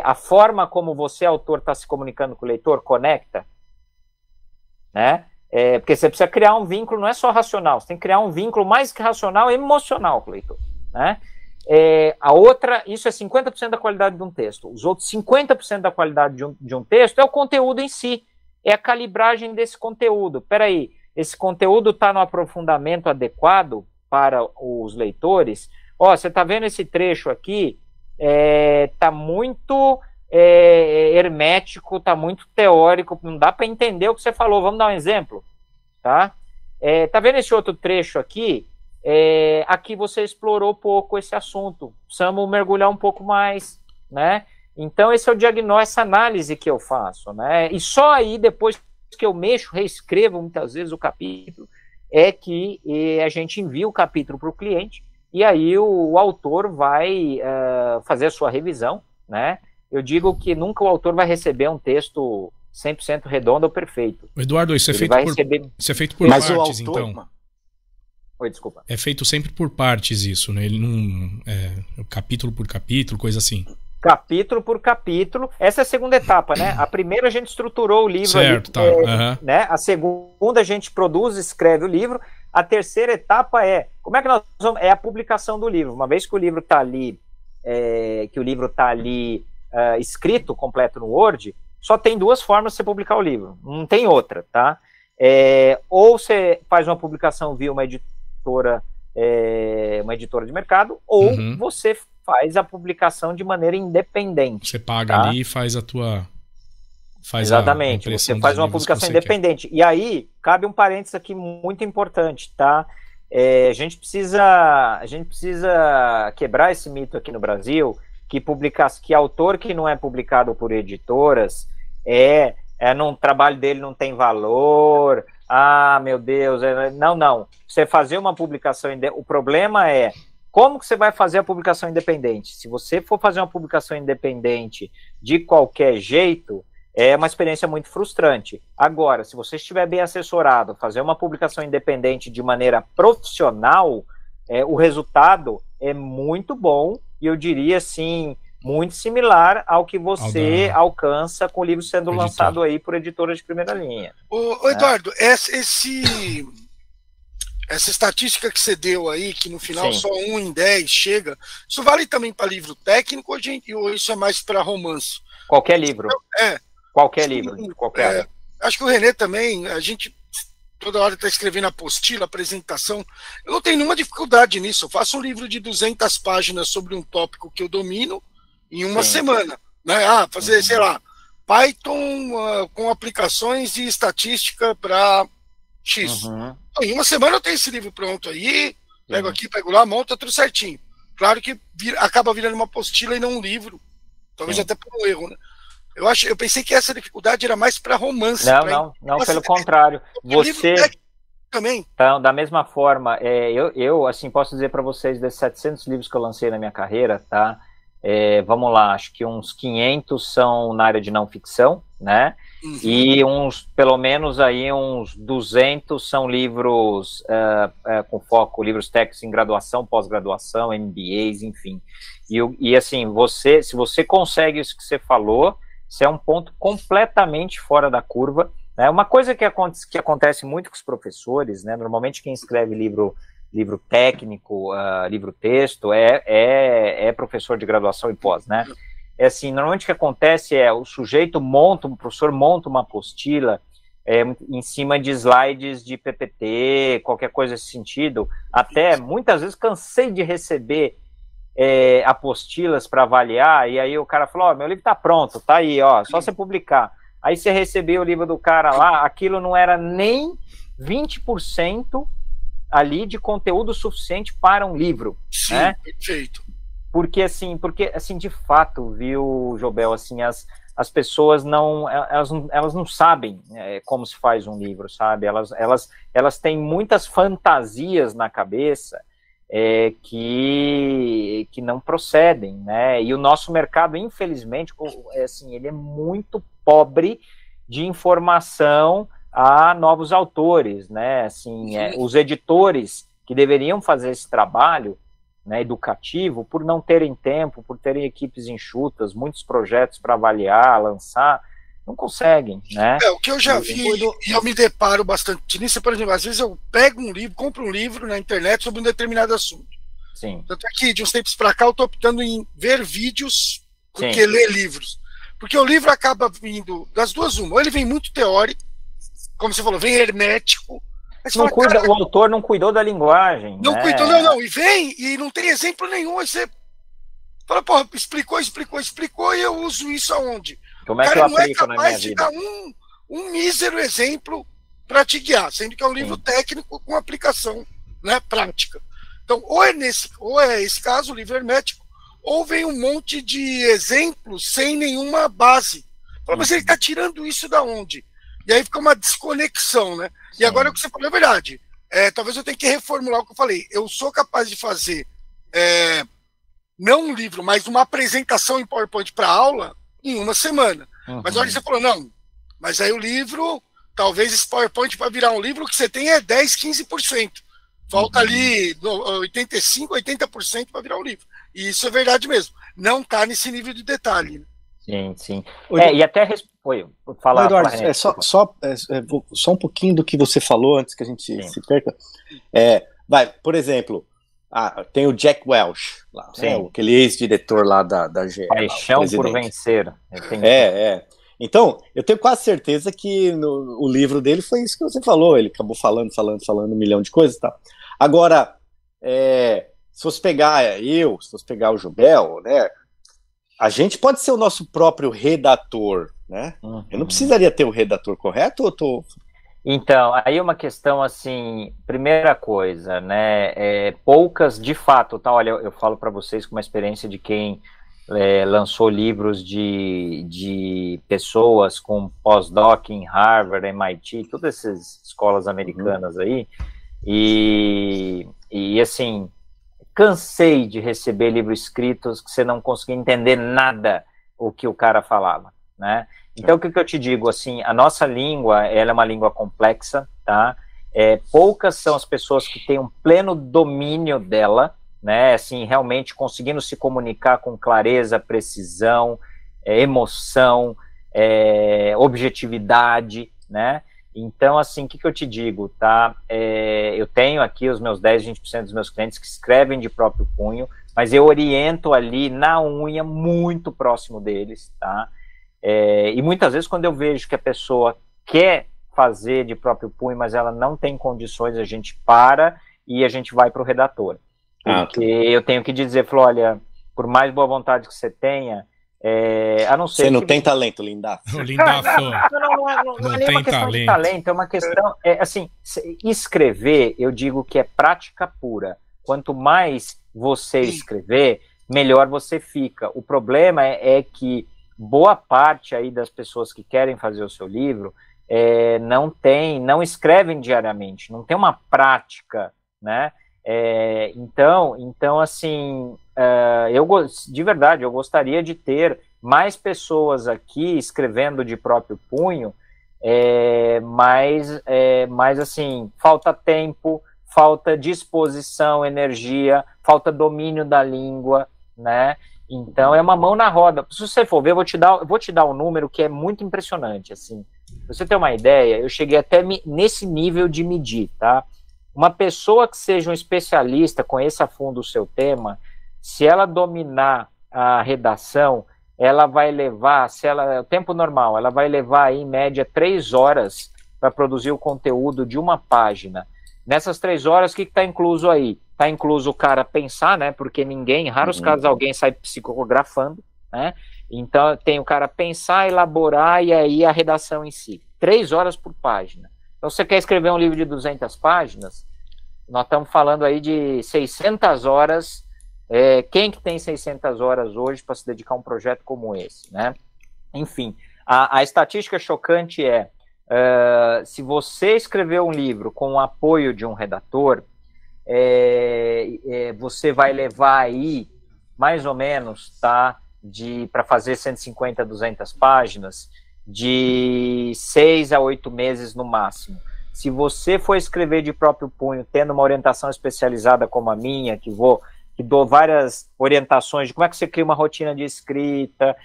a forma como você, autor, está se comunicando com o leitor, conecta, né? Porque você precisa criar um vínculo, não é só racional, você tem que criar um vínculo mais que racional, emocional com o leitor, né? A outra, isso é 50% da qualidade de um texto. Os outros 50% da qualidade de um texto é o conteúdo em si, é a calibragem desse conteúdo. Peraí, esse conteúdo está no aprofundamento adequado para os leitores? Você está vendo esse trecho aqui? Tá muito hermético, tá muito teórico, não dá para entender o que você falou. Vamos dar um exemplo, tá? Tá vendo esse outro trecho aqui? Aqui você explorou pouco esse assunto, precisamos mergulhar um pouco mais, né? Então esse é o diagnóstico, essa análise que eu faço, né? E só aí, depois que eu mexo, reescrevo muitas vezes o capítulo, que a gente envia o capítulo para o cliente, e aí o autor vai fazer a sua revisão, né? Eu digo que nunca o autor vai receber um texto 100% redondo ou perfeito. Eduardo, isso é feito por Mas partes, o autor, então. Oi, desculpa. É feito sempre por partes isso, né? Ele não capítulo por capítulo, coisa assim. Capítulo por capítulo. Essa é a segunda etapa, né? A primeira a gente estruturou o livro, certo, ali, né? A segunda a gente produz, escreve o livro. A terceira etapa como é que nós vamos? É a publicação do livro. Uma vez que o livro está ali, escrito completo no Word, só tem 2 formas de você publicar o livro. Não tem outra, tá? Ou você faz uma publicação via uma editora de mercado, ou você faz a publicação de maneira independente. Você paga ali e faz a tua... Exatamente, você faz uma publicação independente. E aí, cabe um parênteses aqui muito importante, tá? A gente precisa quebrar esse mito aqui no Brasil que autor que não é publicado por editoras num trabalho dele não tem valor, meu Deus, não. Você fazer uma publicação, o problema é como que você vai fazer a publicação independente. Se você for fazer uma publicação independente de qualquer jeito, é uma experiência muito frustrante. Agora, se você estiver bem assessorado, fazer uma publicação independente de maneira profissional, o resultado é muito bom, e eu diria, assim, muito similar ao que você alcança com o livro sendo lançado aí por editoras de primeira linha. Ô Eduardo, essa estatística que você deu aí, que no final Sim. só 1 em 10 chega, isso vale também para livro técnico ou isso é mais para romance? Qualquer livro. Qualquer livro, de qualquer área. Acho que o René também, a gente toda hora está escrevendo apostila, apresentação. Eu não tenho nenhuma dificuldade nisso. Eu faço um livro de 200 páginas sobre um tópico que eu domino em uma semana. Né? Fazer, sei lá, Python com aplicações de estatística para X. Em uma semana eu tenho esse livro pronto aí, pego aqui, pego lá, monto tudo certinho. Claro que acaba virando uma apostila e não um livro. Talvez até por um erro, né? Eu pensei que essa dificuldade era mais para romance. Não, pelo contrário. Você também. Então, da mesma forma, eu assim, posso dizer para vocês, desses 700 livros que eu lancei na minha carreira, tá? Vamos lá, acho que uns 500 são na área de não ficção, né? E pelo menos aí uns 200 são livros com foco, livros técnicos em graduação, pós-graduação, MBAs, enfim. E assim, se você consegue isso que você falou, isso é um ponto completamente fora da curva, né? Uma coisa que acontece muito com os professores, né? Normalmente quem escreve livro técnico, livro-texto, é professor de graduação e pós, né? Assim, normalmente o que acontece o o professor monta uma apostila em cima de slides de PPT, qualquer coisa nesse sentido. Até, muitas vezes, cansei de receber apostilas para avaliar, e aí o cara falou, meu livro tá pronto, tá aí, só você publicar. Aí você recebeu o livro do cara lá, aquilo não era nem 20% ali de conteúdo suficiente para um livro. Sim, né? Perfeito. Porque de fato, viu, Jobel, assim, as pessoas elas não sabem como se faz um livro, sabe? Elas têm muitas fantasias na cabeça que não procedem, né? E o nosso mercado, infelizmente, ele é muito pobre de informação a novos autores, né? Assim, os editores que deveriam fazer esse trabalho, né, educativo, por não terem tempo, por terem equipes enxutas, muitos projetos para avaliar, lançar, não conseguem, né? O que eu já vi, e eu me deparo bastante nisso, por exemplo, às vezes eu pego um livro, compro um livro na internet sobre um determinado assunto. Sim. Tanto é que, de uns tempos para cá, eu estou optando em ver vídeos do que ler livros. Porque o livro acaba vindo das duas uma. Ou ele vem muito teórico, como você falou, vem hermético. O autor não cuidou da linguagem. Não cuidou, não. E vem e não tem exemplo nenhum. Aí você fala, explicou, e eu uso isso aonde? Como é que eu aplico na minha vida? Não é capaz de dar um mísero exemplo para te guiar, sendo que é um livro técnico com aplicação, né, prática. Então, ou é esse caso, o livro hermético, ou vem um monte de exemplos sem nenhuma base. Fala, mas ele está tirando isso da onde? E aí fica uma desconexão, né? E agora o que você falou é verdade. Talvez eu tenha que reformular o que eu falei. Eu sou capaz de fazer, não um livro, mas uma apresentação em PowerPoint para aula em uma semana. Mas olha, você falou, não, mas aí o livro, talvez esse PowerPoint vai virar um livro que você tem 10, 15%. Falta ali 85%, 80% para virar um livro. E isso é verdade mesmo. Não está nesse nível de detalhe. Né? Sim. E até... falar, Eduardo, só um pouquinho do que você falou antes que a gente se perca. Por exemplo, tem o Jack Welch, lá, né, aquele ex-diretor lá da GE. Paixão por vencer. Então, eu tenho quase certeza que o livro dele foi isso que você falou. Ele acabou falando um milhão de coisas e tal. Agora, se você pegar se você pegar o Jobel, né, a gente pode ser o nosso próprio redator, né? Eu não precisaria ter o redator correto ou tô... Então, aí uma questão assim, primeira coisa, né, poucas, de fato, tá, olha, eu falo para vocês com uma experiência de quem lançou livros de pessoas com pós-doc em Harvard, MIT, todas essas escolas americanas aí, e assim, cansei de receber livros escritos que você não conseguia entender nada o que o cara falava, né? Então, o que eu te digo, assim, a nossa língua, ela é uma língua complexa, tá? Poucas são as pessoas que têm um pleno domínio dela, né? Assim, realmente conseguindo se comunicar com clareza, precisão, emoção, objetividade, né? Então, assim, o que eu te digo, tá? Eu tenho aqui os meus 10, 20% dos meus clientes que escrevem de próprio punho, mas eu oriento ali na unha, muito próximo deles, tá? E muitas vezes, quando eu vejo que a pessoa quer fazer de próprio punho, mas ela não tem condições, a gente para e a gente vai para o redator. Porque eu tenho que dizer, olha, por mais boa vontade que você tenha, a não ser você não que... tem talento, Lindaço. Lindaço. Não é uma questão de talento, é uma questão... assim, escrever, eu digo que é prática pura. Quanto mais você escrever, melhor você fica. O problema é que boa parte aí das pessoas que querem fazer o seu livro não escrevem diariamente, não tem uma prática, né? Então assim, de verdade, eu gostaria de ter mais pessoas aqui escrevendo de próprio punho, mas assim, falta tempo, falta disposição, energia, falta domínio da língua, né? Então é uma mão na roda. Se você for ver, eu vou te dar um número que é muito impressionante, assim. Pra você ter uma ideia, eu cheguei até nesse nível de medir, tá? Uma pessoa que seja um especialista, conheça a fundo o seu tema, se ela dominar a redação, ela vai levar, o tempo normal, ela vai levar aí, em média 3 horas para produzir o conteúdo de uma página. Nessas 3 horas, o que está incluso aí? Está incluso o cara pensar, né? Porque em raros casos alguém sai psicografando, né? Então tem o cara pensar, elaborar e aí a redação em si. 3 horas por página. Então, se você quer escrever um livro de 200 páginas, nós estamos falando aí de 600 horas. Quem que tem 600 horas hoje para se dedicar a um projeto como esse, né? Enfim, a estatística chocante se você escrever um livro com o apoio de um redator, você vai levar aí, mais ou menos, tá, para fazer 150, 200 páginas, de 6 a 8 meses no máximo. Se você for escrever de próprio punho, tendo uma orientação especializada como a minha, que dou várias orientações de como é que você cria uma rotina de escrita,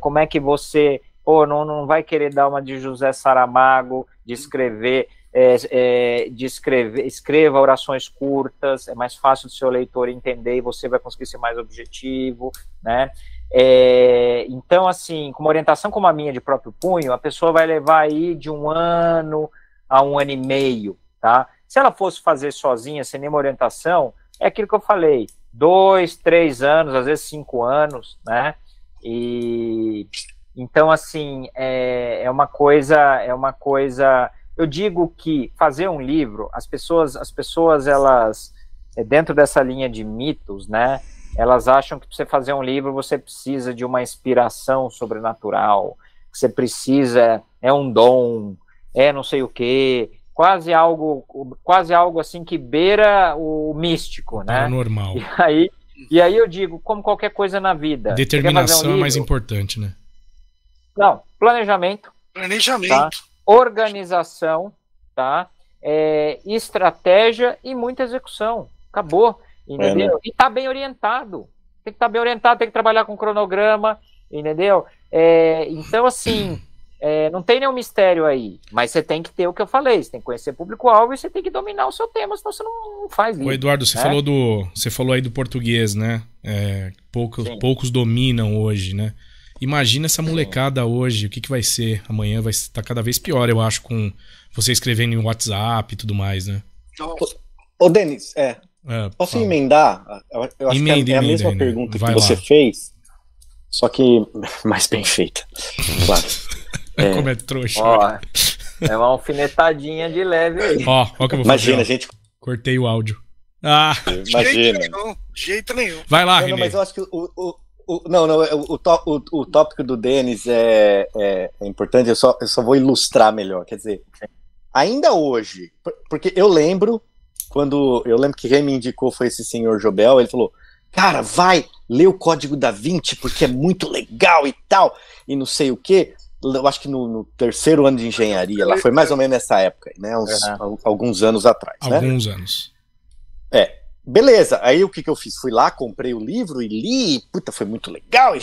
como é que você não vai querer dar uma de José Saramago, de escrever, escreva orações curtas, é mais fácil do seu leitor entender e você vai conseguir ser mais objetivo, né? Então, assim, com uma orientação como a minha de próprio punho, a pessoa vai levar aí de 1 ano a 1 ano e meio, tá? Se ela fosse fazer sozinha, sem nenhuma orientação, é aquilo que eu falei, 2, 3 anos, às vezes 5 anos, né? Então, assim, é uma coisa, eu digo que fazer um livro, as pessoas, elas, dentro dessa linha de mitos, né, elas acham que para você fazer um livro, você precisa de uma inspiração sobrenatural, que você precisa, um dom, não sei o quê, quase algo assim que beira o místico, né? Normal. E aí eu digo, como qualquer coisa na vida. Determinação é mais importante, né? Não, planejamento. Tá? Organização, tá? Estratégia e muita execução. Acabou, entendeu? Né? E tá bem orientado. Tem que estar bem orientado, tem que trabalhar com cronograma, entendeu? Então, assim, não tem nenhum mistério aí. Mas você tem que ter o que eu falei. Você tem que conhecer público-alvo e você tem que dominar o seu tema, senão você não faz isso. Ô, Eduardo, você falou aí do português, né? Poucos dominam hoje, né? Imagina essa molecada hoje, o que vai ser amanhã, vai estar cada vez pior, eu acho, com você escrevendo em WhatsApp e tudo mais, né? Ô, Denis, posso emendar? Eu acho que é a mesma pergunta que você fez, só que mais bem feita. Claro. Como é trouxa. É uma alfinetadinha de leve aí. Ó que eu vou Imagina, fazer. gente. Cortei o áudio. Imagina. Jeito nenhum. Vai lá, René. Mas eu acho que o tópico do Denis é importante, eu só vou ilustrar melhor. Quer dizer, ainda hoje, porque eu lembro que quem me indicou foi esse senhor Jobel, ele falou, cara, vai ler o Código da Vinci, porque é muito legal e tal, e não sei o quê. Eu acho que no terceiro ano de engenharia, lá foi mais ou menos nessa época, né? Alguns anos atrás. Alguns anos. Beleza, aí o que eu fiz? Fui lá, comprei o livro e li, puta, foi muito legal.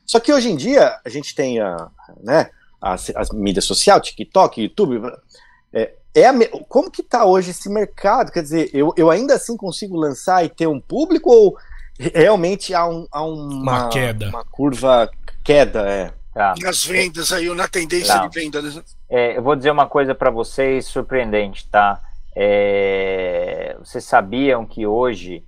Só que hoje em dia, a gente tem as mídias sociais, TikTok, YouTube. Como que tá hoje esse mercado? Quer dizer, eu ainda assim consigo lançar e ter um público ou realmente há uma queda? Uma curva queda, Nas vendas aí, ou na tendência de venda. Eu vou dizer uma coisa para vocês surpreendente, tá? Vocês sabiam que hoje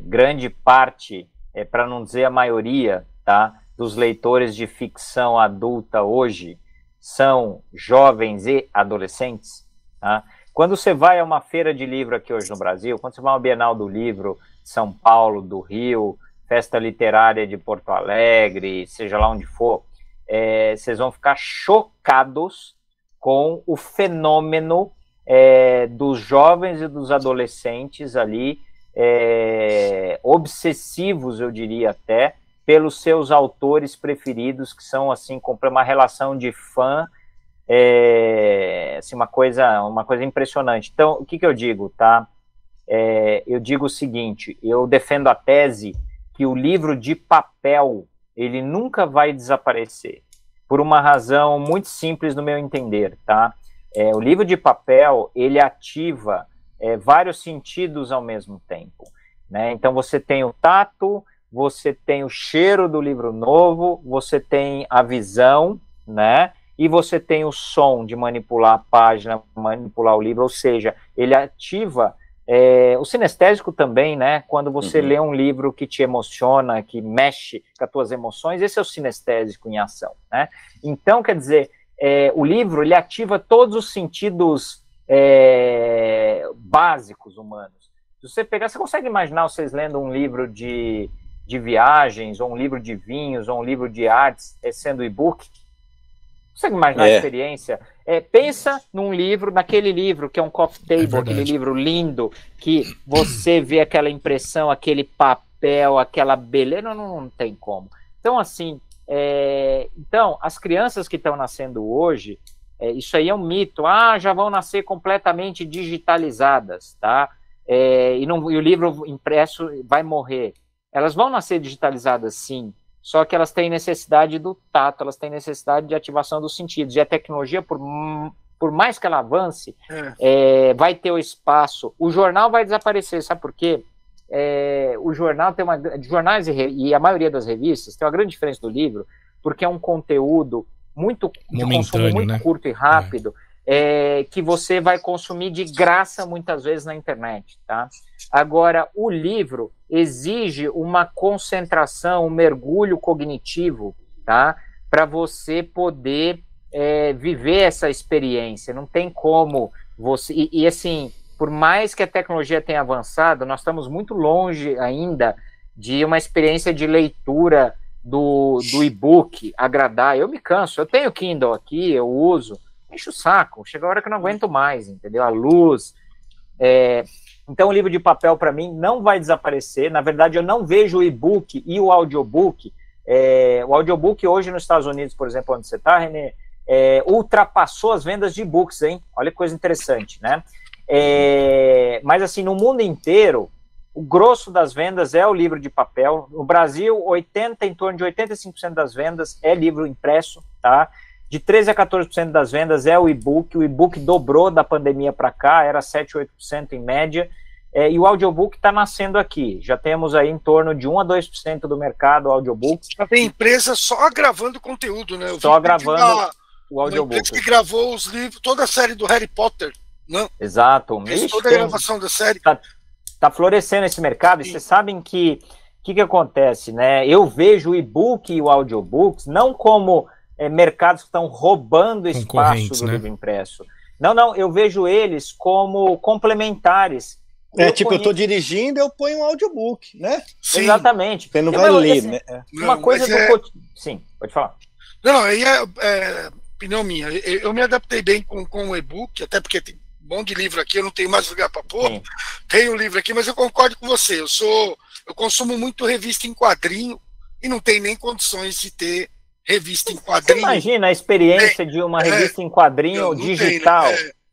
grande parte, para não dizer a maioria, tá, dos leitores de ficção adulta hoje são jovens e adolescentes? Tá? Quando você vai a uma feira de livro aqui hoje no Brasil, quando você vai a uma Bienal do Livro de São Paulo, do Rio, Festa Literária de Porto Alegre, seja lá onde for, vocês vão ficar chocados com o fenômeno dos jovens e dos adolescentes ali, obsessivos, eu diria até, pelos seus autores preferidos, que são, assim, com uma relação de fã, assim, uma coisa impressionante. Então, o que eu digo, tá? Eu digo o seguinte, eu defendo a tese que o livro de papel, ele nunca vai desaparecer, por uma razão muito simples no meu entender, tá? O livro de papel, ele ativa vários sentidos ao mesmo tempo, né? Então você tem o tato, você tem o cheiro do livro novo, você tem a visão, né? E você tem o som de manipular a página, manipular o livro, ou seja, ele ativa o sinestésico também, né? Quando você lê um livro que te emociona, que mexe com as tuas emoções, esse é o sinestésico em ação, né? Então, quer dizer, o livro, ele ativa todos os sentidos básicos humanos. Se você pegar, você consegue imaginar vocês lendo um livro de viagens, ou um livro de vinhos, ou um livro de artes, sendo e-book? Consegue imaginar a experiência? Pensa naquele livro que é um coffee table, aquele livro lindo, que você vê aquela impressão, aquele papel, aquela beleza, não tem como. Então, assim, então, as crianças que estão nascendo hoje, isso aí é um mito, já vão nascer completamente digitalizadas, tá? E o livro impresso vai morrer. Elas vão nascer digitalizadas, sim, só que elas têm necessidade do tato, elas têm necessidade de ativação dos sentidos, e a tecnologia, por mais que ela avance, vai ter o espaço. O jornal vai desaparecer, sabe por quê? O jornal jornais e a maioria das revistas tem uma grande diferença do livro, porque é um conteúdo de consumo muito curto e rápido, que você vai consumir de graça muitas vezes na internet, tá? Agora, o livro exige uma concentração, um mergulho cognitivo, tá? Para você poder viver essa experiência. Não tem como você... E assim, por mais que a tecnologia tenha avançado, nós estamos muito longe ainda de uma experiência de leitura do e-book agradar. Eu me canso, eu tenho Kindle aqui, eu uso, enche o saco, chega a hora que eu não aguento mais, entendeu? A luz. Então o livro de papel, para mim, não vai desaparecer. Na verdade, eu não vejo o e-book e o audiobook. O audiobook hoje nos Estados Unidos, por exemplo, onde você está, Renê, ultrapassou as vendas de e-books, hein? Olha que coisa interessante, né? Mas assim, no mundo inteiro, o grosso das vendas é o livro de papel. No Brasil, em torno de 85% das vendas é livro impresso, tá? De 13% a 14% das vendas é o e-book. O e-book dobrou da pandemia para cá, era 7%, 8% em média. E o audiobook está nascendo aqui. Já temos aí em torno de 1% a 2% do mercado audiobook. Já tem empresa só gravando conteúdo, né? Só gravando o audiobook. Uma empresa que gravou os livros, toda a série do Harry Potter, né? Exato. Fez toda a gravação da série. Tá florescendo esse mercado. E vocês sabem que acontece, né? Eu vejo o e-book e o audiobooks não como mercados que estão roubando espaço do livro impresso. Não, eu vejo eles como complementares. Eu tô dirigindo, eu ponho um audiobook, né? Sim. Exatamente. Você não vai ler, né? Uma coisa Sim, pode falar. Não, aí é opinião minha. Eu me adaptei bem com o e-book, até porque tem um monte de livro aqui, eu não tenho mais lugar para pôr. Sim. Tenho um livro aqui, mas eu concordo com você. Eu consumo muito revista em quadrinho e não tenho nem condições de ter revista em quadrinho. Você imagina a experiência de uma revista em quadrinho digital?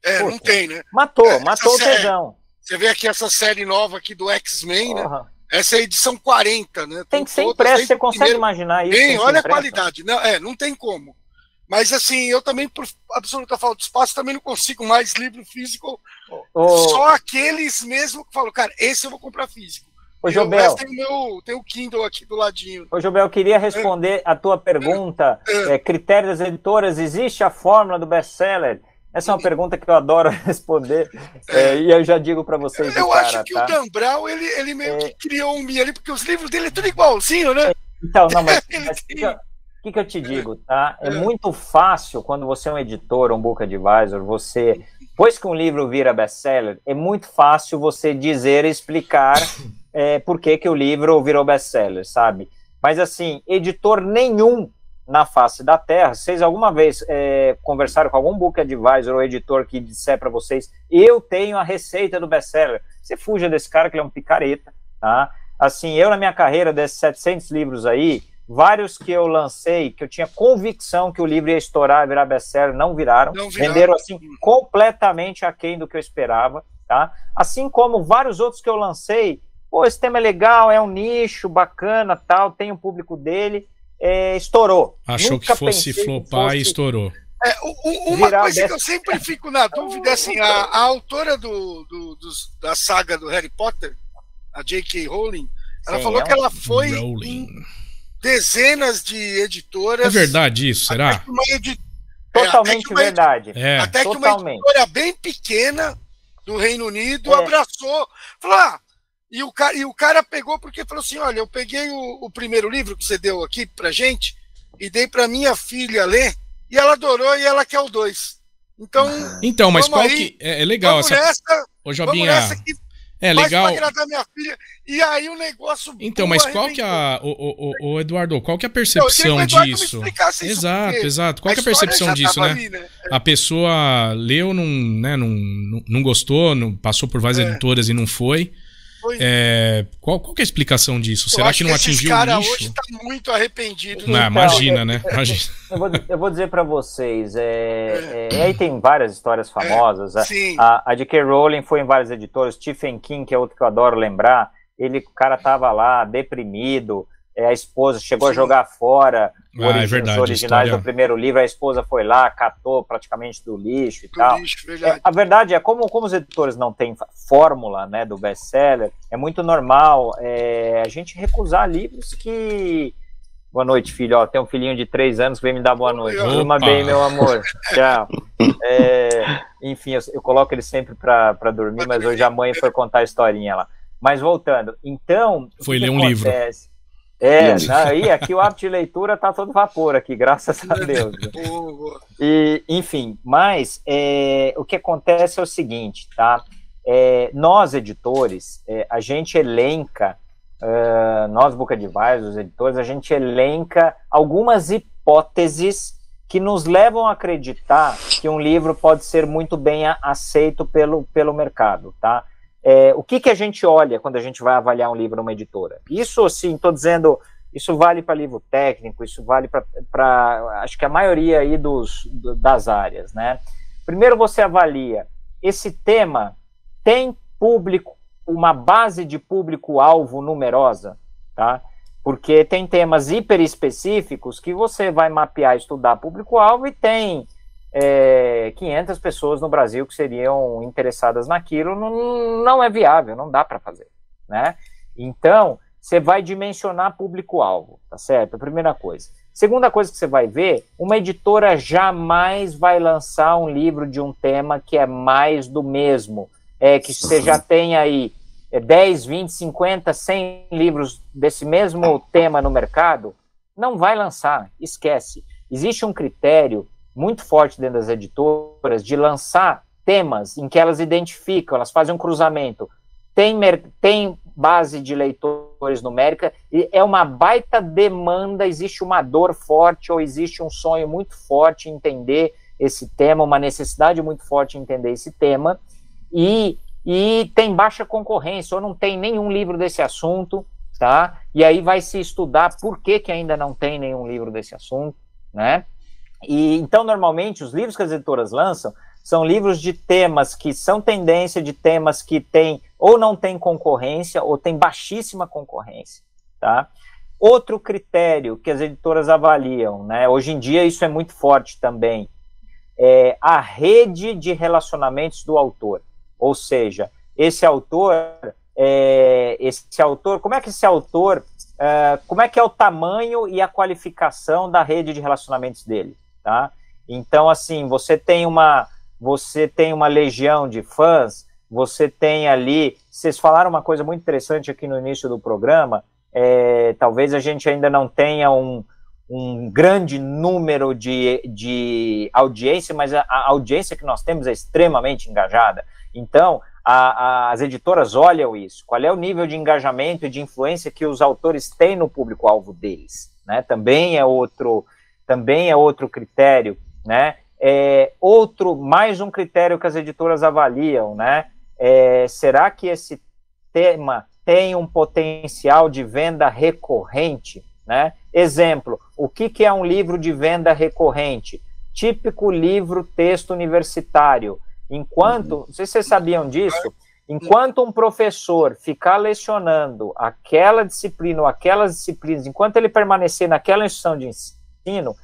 Tem, né? Não tem, né? Matou o tesão. Você vê aqui essa série nova aqui do X-Men, né? Essa é a edição 40, né? Tem que ser impresso, você consegue imaginar isso? Tem, olha a qualidade. Não tem como. Mas assim, eu também, por absoluta falta de espaço, também não consigo mais livro físico. Só aqueles mesmo que falam, cara, esse eu vou comprar físico. Ô, Jobel, tem o Kindle aqui do ladinho. Ô, Jobel, eu queria responder a tua pergunta. Critério das editoras, existe a fórmula do best-seller? Essa é uma pergunta que eu adoro responder. E eu já digo para vocês. Eu acho que o Dan Brown, ele meio que criou um ali, porque os livros dele é tudo igualzinho, né? Então, não, mas o que eu te digo, tá? É muito fácil quando você é um editor, um book advisor, depois que um livro vira best-seller, é muito fácil você dizer e explicar por que o livro virou best-seller, sabe? Mas assim, editor nenhum na face da Terra, vocês alguma vez conversaram com algum book advisor ou editor que disser para vocês, eu tenho a receita do best-seller, você fuja desse cara que ele é um picareta, tá? Assim, eu na minha carreira desses 700 livros aí, vários que eu lancei, que eu tinha convicção que o livro ia estourar e virar best-seller, não viraram. Venderam assim completamente aquém do que eu esperava, tá? Assim como vários outros que eu lancei, esse tema é legal, é um nicho bacana, tal, tem um público dele, estourou. Achou que fosse flopar e estourou. Uma coisa que eu sempre fico na dúvida é assim, a autora da saga do Harry Potter, a J.K. Rowling, ela falou que ela foi em dezenas de editoras. É verdade isso, será? Totalmente verdade. Até que uma editora bem pequena do Reino Unido abraçou, falou, e o cara pegou porque falou assim, olha, eu peguei o primeiro livro que você deu aqui pra gente e dei pra minha filha ler e ela adorou e ela quer o 2. Então, mas qual que é legal essa? Ô, Jobinha, legal. Vai agradar minha filha. E aí o negócio. Então, mas qual que é o Eduardo, qual que é a percepção disso? Exato. Qual que é a percepção disso, né? Ali, né? A pessoa leu, não gostou, passou por várias editoras e não foi. Qual que é a explicação disso? Será que não atingiu o nicho? Hoje tá muito arrependido. Imagina, né? Eu vou dizer para vocês, aí tem várias histórias famosas. A J.K. Rowling foi em vários editores, Stephen King, que é outro que eu adoro lembrar, o cara tava lá, deprimido, a esposa chegou a jogar fora os originais do primeiro livro, a esposa foi lá, catou praticamente do lixo e tal. A verdade é, como os editores não têm fórmula, né, do best-seller, é muito normal a gente recusar livros que... Boa noite, filho. Tem um filhinho de 3 anos que vem me dar boa noite. Durma bem, meu amor. Tchau. Enfim, eu coloco ele sempre pra dormir, mas hoje a mãe foi contar a historinha lá. Mas voltando, então... Foi ler um livro. Aqui o hábito de leitura tá todo vapor aqui, graças a Deus. Enfim, mas o que acontece é o seguinte, tá? Nós, editores, a gente elenca, nós, book advisors, os editores, a gente elenca algumas hipóteses que nos levam a acreditar que um livro pode ser muito bem aceito pelo mercado, tá? O que a gente olha quando a gente vai avaliar um livro numa editora? Isso, assim, estou dizendo, isso vale para livro técnico, isso vale para acho que a maioria aí das áreas, né? Primeiro você avalia, esse tema tem público, uma base de público-alvo numerosa, tá? Porque tem temas hiper específicos que você vai mapear, estudar público-alvo e tem 500 pessoas no Brasil que seriam interessadas naquilo, não é viável, não dá para fazer, né? Então, você vai dimensionar público-alvo, tá certo? Primeira coisa. Segunda coisa que você vai ver, uma editora jamais vai lançar um livro de um tema que é mais do mesmo, que você já tem aí 10, 20, 50, 100 livros desse mesmo tema no mercado, não vai lançar, esquece. Existe um critério muito forte dentro das editoras de lançar temas em que elas identificam, elas fazem um cruzamento. tem base de leitores numérica, e é uma baita demanda, existe uma dor forte, ou existe um sonho muito forte em entender esse tema, uma necessidade muito forte em entender esse tema, e tem baixa concorrência, ou não tem nenhum livro desse assunto, tá? E aí vai se estudar por que ainda não tem nenhum livro desse assunto, né? E então, normalmente, os livros que as editoras lançam são livros de temas que são tendência, de temas que tem ou não tem concorrência, ou tem baixíssima concorrência, tá? Outro critério que as editoras avaliam, né? Hoje em dia isso é muito forte também, é a rede de relacionamentos do autor. Ou seja, esse autor, como é que esse autor, como é que é o tamanho e a qualificação da rede de relacionamentos dele, tá? Então, assim, você tem uma legião de fãs, você tem ali, vocês falaram uma coisa muito interessante aqui no início do programa, talvez a gente ainda não tenha um grande número de audiência, mas a audiência que nós temos é extremamente engajada. Então, as editoras olham isso, qual é o nível de engajamento e de influência que os autores têm no público-alvo deles, né? Também é outro critério, né? Mais um critério que as editoras avaliam, né? Será que esse tema tem um potencial de venda recorrente, né? Exemplo, o que é um livro de venda recorrente? Típico livro texto universitário. Não sei se vocês sabiam disso, enquanto um professor ficar lecionando aquela disciplina ou aquelas disciplinas, enquanto ele permanecer naquela instituição de ensino,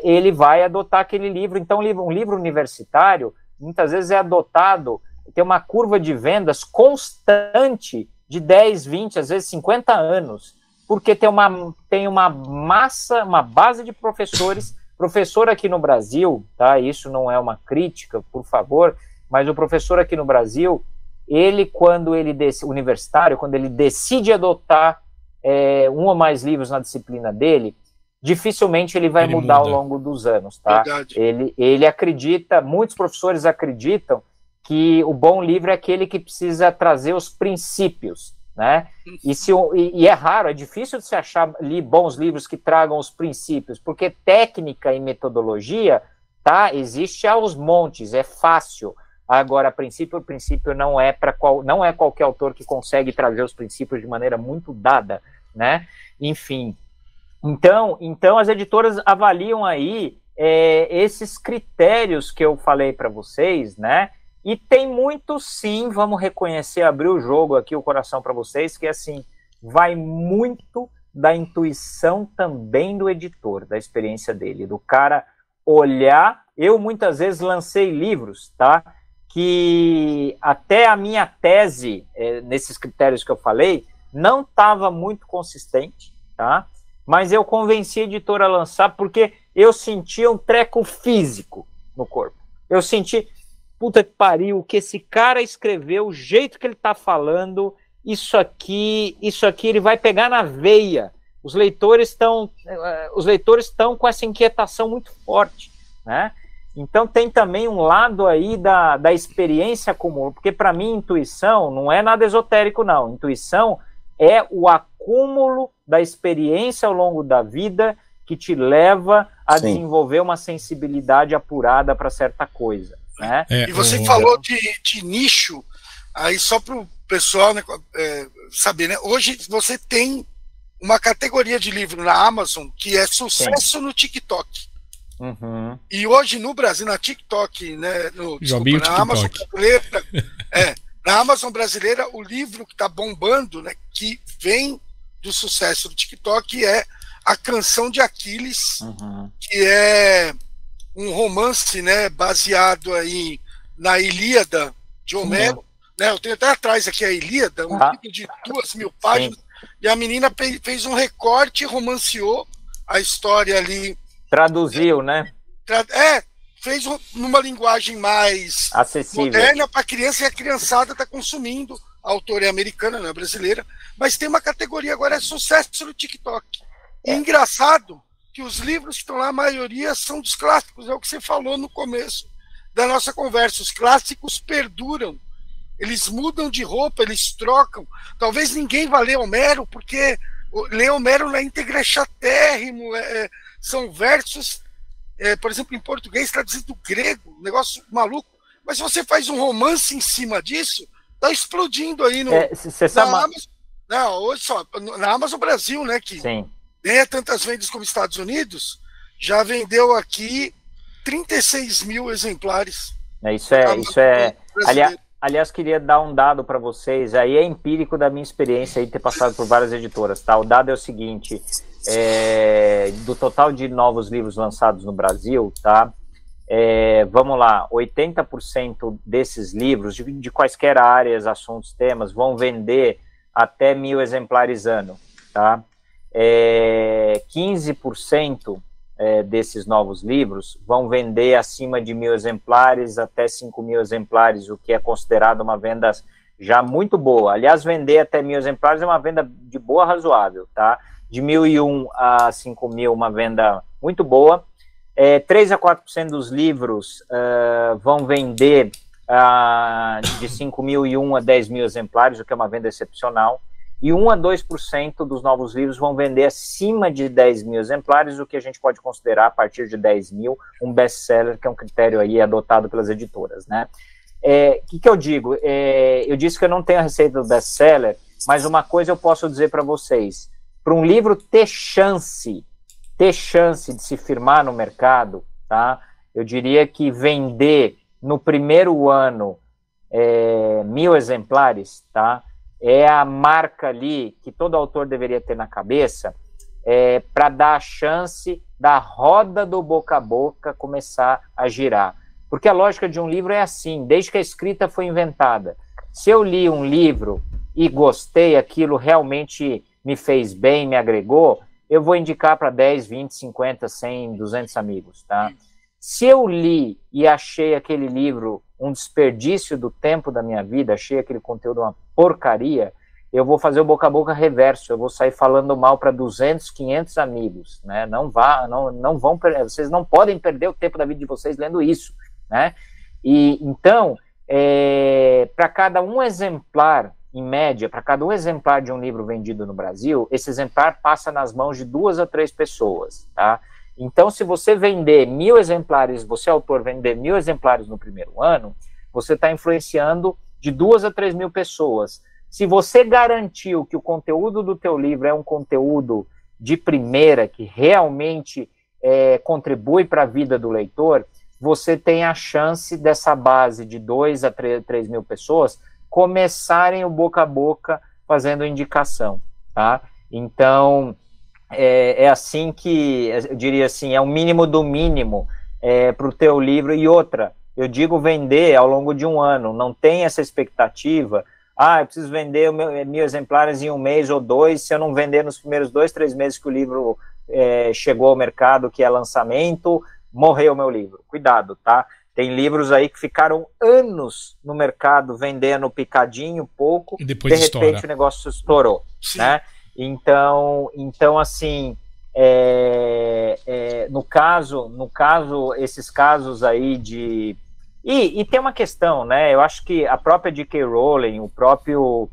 ele vai adotar aquele livro. Então, um livro universitário, muitas vezes é adotado, tem uma curva de vendas constante de 10, 20, às vezes 50 anos, porque tem uma massa, uma base de professores. Professor aqui no Brasil, tá? Isso não é uma crítica, por favor, mas o professor aqui no Brasil, universitário, quando ele decide adotar um ou mais livros na disciplina dele, dificilmente ele vai mudar ao longo dos anos, tá? Ele acredita, muitos professores acreditam que o bom livro é aquele que precisa trazer os princípios, né? E é raro, é difícil de se achar bons livros que tragam os princípios, porque técnica e metodologia, tá? Existe aos montes, é fácil. Agora, o princípio não é qualquer autor que consegue trazer os princípios de maneira muito dada, né? Enfim. Então as editoras avaliam aí esses critérios que eu falei para vocês, né? E tem muito, sim, vamos reconhecer, abrir o jogo aqui, o coração para vocês, que assim, vai muito da intuição também do editor, da experiência dele, do cara olhar. Eu muitas vezes lancei livros, tá? Que até a minha tese, nesses critérios que eu falei, não estava muito consistente, tá? Mas eu convenci a editora a lançar porque eu sentia um treco físico no corpo. Eu senti, puta que pariu, o que esse cara escreveu, o jeito que ele tá falando, isso aqui ele vai pegar na veia. Os leitores estão com essa inquietação muito forte, né? Então tem também um lado aí da experiência comum, porque para mim intuição não é nada esotérico, não. Intuição é o acúmulo da experiência ao longo da vida que te leva a desenvolver uma sensibilidade apurada para certa coisa, né? E você falou de nicho, aí só para o pessoal, né, saber, né? Hoje você tem uma categoria de livro na Amazon que é sucesso no TikTok. Uhum. E hoje no Brasil, na TikTok, né, na Amazon brasileira, na Amazon brasileira, o livro que está bombando, né, que vem do sucesso do TikTok, é A Canção de Aquiles, que é um romance, né, baseado aí na Ilíada de Homero. Né, eu tenho até atrás aqui a Ilíada, um livro de 2.000 páginas, e a menina fez um recorte e romanceou a história ali. Traduziu, né? Fez numa linguagem mais acessível, moderna para a criança, e a criançada está consumindo. A autora é americana, não é brasileira, mas tem uma categoria agora, é sucesso no TikTok. E engraçado que os livros que estão lá, a maioria são dos clássicos, é o que você falou no começo da nossa conversa. Os clássicos perduram eles mudam de roupa, eles trocam. Talvez ninguém vá ler Homero, porque ler Homero na íntegra é chatérrimo, são versos, por exemplo, em português traduzido do grego, um negócio maluco. Mas se você faz um romance em cima disso, tá explodindo aí no Amazon. Não, hoje só, na Amazon Brasil, né, que Sim. nem é tantas vendas como Estados Unidos, já vendeu aqui 36 mil exemplares. Isso é. Aliás, queria dar um dado para vocês, aí é empírico da minha experiência aí ter passado por várias editoras, tá? O dado é o seguinte, do total de novos livros lançados no Brasil, tá? Vamos lá, 80% desses livros, de quaisquer áreas, assuntos, temas, vão vender até 1.000 exemplares ano, tá? 15% desses novos livros vão vender acima de 1.000 exemplares até 5.000 exemplares, o que é considerado uma venda já muito boa. Aliás, vender até 1.000 exemplares é uma venda de boa razoável, tá? De 1.001 a 5.000, uma venda muito boa. 3 a 4% dos livros vão vender de 5.001 a 10.000 exemplares, o que é uma venda excepcional. E 1 a 2% dos novos livros vão vender acima de 10.000 exemplares, o que a gente pode considerar, a partir de 10.000, um best-seller, que é um critério aí adotado pelas editoras, né? O que eu digo? Eu disse que eu não tenho a receita do best-seller, mas uma coisa eu posso dizer para vocês. Para um livro ter chance de se firmar no mercado, tá? Eu diria que vender no primeiro ano 1.000 exemplares, tá? É a marca ali que todo autor deveria ter na cabeça para dar a chance da roda do boca a boca começar a girar. Porque a lógica de um livro é assim, desde que a escrita foi inventada. Se eu li um livro e gostei, aquilo realmente me fez bem, me agregou, eu vou indicar para 10, 20, 50, 100, 200 amigos, tá? Se eu li e achei aquele livro um desperdício do tempo da minha vida, achei aquele conteúdo uma porcaria, eu vou fazer o boca a boca reverso, eu vou sair falando mal para 200, 500 amigos, né? Não vão, vocês não podem perder o tempo da vida de vocês lendo isso, né? E então, para cada um exemplar, em média, para cada um exemplar de um livro vendido no Brasil, esse exemplar passa nas mãos de 2 a 3 pessoas, tá? Então, se você vender 1.000 exemplares, você, autor, vender 1.000 exemplares no primeiro ano, você está influenciando de 2 a 3 mil pessoas. Se você garantiu que o conteúdo do teu livro é um conteúdo de primeira, que realmente contribui para a vida do leitor, você tem a chance dessa base de 2 a 3 mil pessoas começarem o boca a boca fazendo indicação, tá? Então, é assim que, eu diria assim, é o mínimo do mínimo para o teu livro. E outra, eu digo vender ao longo de um ano, não tem essa expectativa, eu preciso vender 1.000 exemplares em um mês ou 2, se eu não vender nos primeiros 2, 3 meses que o livro chegou ao mercado, que é lançamento, morreu o meu livro. Cuidado, tá? Tem livros aí que ficaram anos no mercado vendendo picadinho, pouco, e depois de repente estoura. O negócio estourou, né? Então assim, no caso, esses casos aí de... E tem uma questão, né? Eu acho que a própria J.K. Rowling, o próprio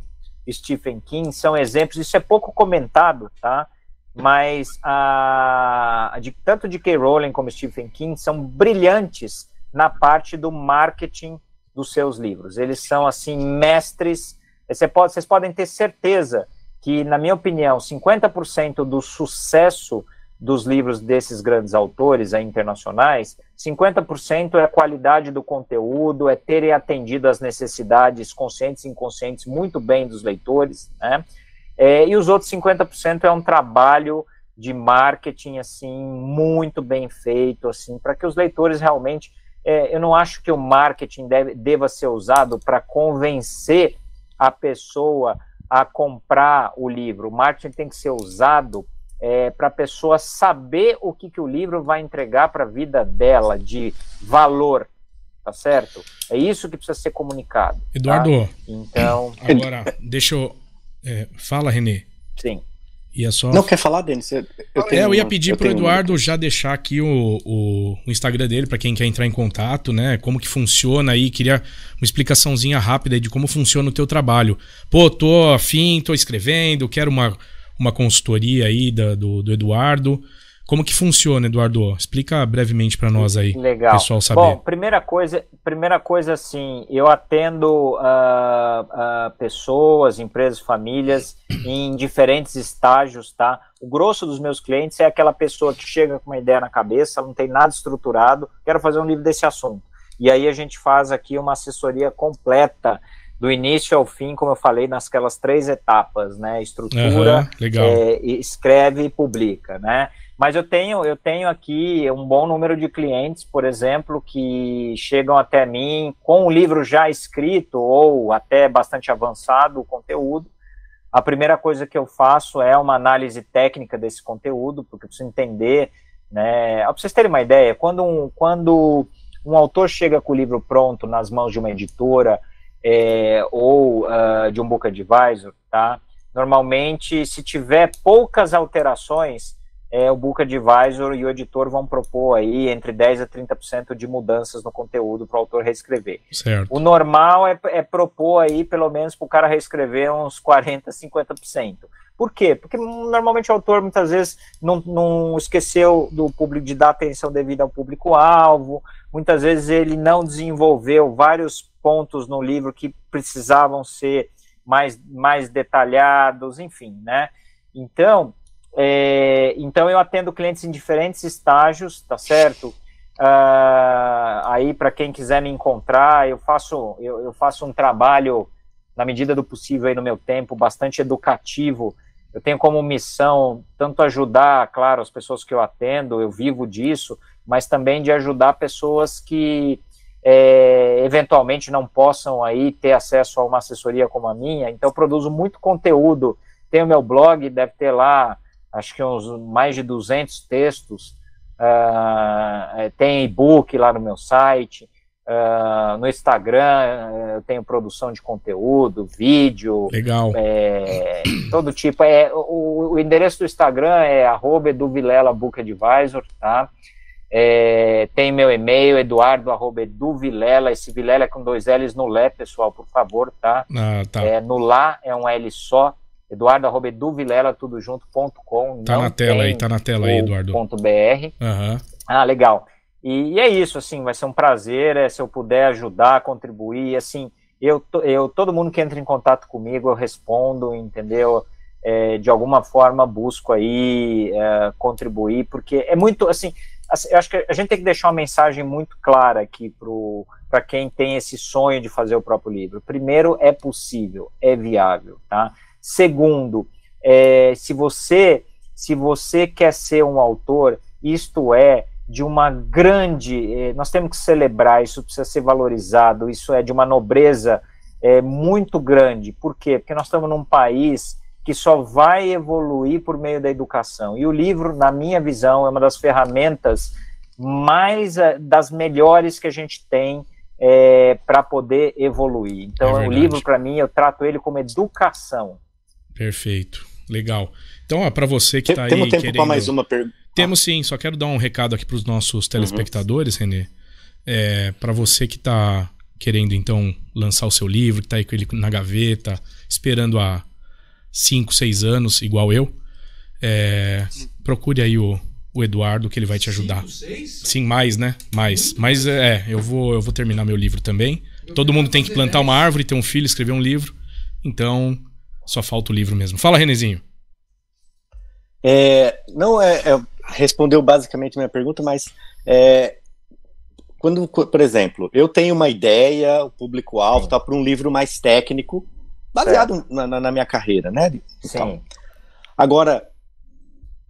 Stephen King são exemplos, isso é pouco comentado, tá? Mas tanto J.K. Rowling como Stephen King são brilhantes na parte do marketing dos seus livros. Eles são, assim, mestres. Vocês podem ter certeza que, na minha opinião, 50% do sucesso dos livros desses grandes autores internacionais, 50% é a qualidade do conteúdo, é terem atendido às necessidades conscientes e inconscientes muito bem dos leitores, né? E os outros 50% é um trabalho de marketing, assim, muito bem feito, assim, para que os leitores realmente... eu não acho que o marketing deva ser usado para convencer a pessoa a comprar o livro. O marketing tem que ser usado para a pessoa saber o que o livro vai entregar para a vida dela, de valor, tá certo? É isso que precisa ser comunicado. Eduardo, tá? Então... Agora, deixa eu... fala, Renê. Sim. E é só... Não quer falar, Denis? Eu ia pedir pro Eduardo já deixar aqui o Instagram dele para quem quer entrar em contato, né? Como que funciona aí, queria uma explicaçãozinha rápida aí de como funciona o teu trabalho. Pô, tô afim, tô escrevendo, quero uma consultoria aí do Eduardo. Como que funciona, Eduardo? Explica brevemente para nós aí, legal, pessoal saber. Bom, primeira coisa assim, eu atendo pessoas, empresas, famílias em diferentes estágios, tá? O grosso dos meus clientes é aquela pessoa que chega com uma ideia na cabeça, não tem nada estruturado, quero fazer um livro desse assunto. E aí a gente faz aqui uma assessoria completa, do início ao fim, como eu falei, nasquelas 3 etapas, né? Estrutura, escreve e publica, né? Mas eu tenho aqui um bom número de clientes, por exemplo, que chegam até mim com o livro já escrito ou até bastante avançado o conteúdo. A primeira coisa que eu faço é uma análise técnica desse conteúdo, porque eu preciso entender, né? Para vocês terem uma ideia, quando um autor chega com o livro pronto nas mãos de uma editora ou de um book advisor, tá? Normalmente, se tiver poucas alterações, o book advisor e o editor vão propor aí entre 10% a 30% de mudanças no conteúdo para o autor reescrever. Certo. O normal é propor aí, pelo menos, para o cara reescrever uns 40%, 50%. Por quê? Porque normalmente o autor muitas vezes não esqueceu do público, de dar atenção devida ao público-alvo, muitas vezes ele não desenvolveu vários pontos no livro que precisavam ser mais detalhados, enfim, né? Então eu atendo clientes em diferentes estágios, tá certo? Aí, para quem quiser me encontrar, eu faço um trabalho, na medida do possível, aí no meu tempo, bastante educativo. Eu tenho como missão tanto ajudar, claro, as pessoas que eu atendo, eu vivo disso, mas também de ajudar pessoas que eventualmente não possam aí ter acesso a uma assessoria como a minha. Então, eu produzo muito conteúdo. Tem o meu blog, deve ter lá acho que uns mais de 200 textos, tem e-book lá no meu site, no Instagram eu tenho produção de conteúdo, vídeo, legal. Todo tipo, o endereço do Instagram é @eduvilela_bookadvisor, tá? Tem meu e-mail, eduardo@eduvilela, esse Vilela é com 2 L's no Lé, pessoal, por favor, tá? Tá. No Lá é um L só, eduardo@eduvilela, tudo junto.com. Tá na tela aí, Eduardo. .br. Uhum. Legal. E é isso, assim, vai ser um prazer, se eu puder ajudar, contribuir, assim, todo mundo que entra em contato comigo, eu respondo, entendeu? De alguma forma busco aí contribuir, porque é muito, assim, eu acho que a gente tem que deixar uma mensagem muito clara aqui para quem tem esse sonho de fazer o próprio livro. Primeiro, é possível, é viável, tá? Segundo, se você quer ser um autor, isto de uma grande... nós temos que celebrar, isso precisa ser valorizado, isso é de uma nobreza muito grande. Por quê? Porque nós estamos num país que só vai evoluir por meio da educação. E o livro, na minha visão, é uma das ferramentas das melhores que a gente tem para poder evoluir. Então, o livro, para mim, eu trato ele como educação. Perfeito, legal. Então, para você que está aí temos tempo para mais uma pergunta? Temos sim, só quero dar um recado aqui para os nossos telespectadores, Renê. Para você que está querendo, então, lançar o seu livro, que está aí com ele na gaveta, esperando há 5, 6 anos, igual eu, procure aí o Eduardo, que ele vai te ajudar. 5, 6? Sim, mais, né? Mais. Mas eu vou terminar meu livro também. Todo mundo tem que plantar uma árvore, ter um filho, escrever um livro. Então... só falta o livro mesmo. Fala, Renezinho. Respondeu basicamente a minha pergunta, mas quando, por exemplo, eu tenho uma ideia, o público-alvo tá para um livro mais técnico, baseado na minha carreira, né? Sim. Agora,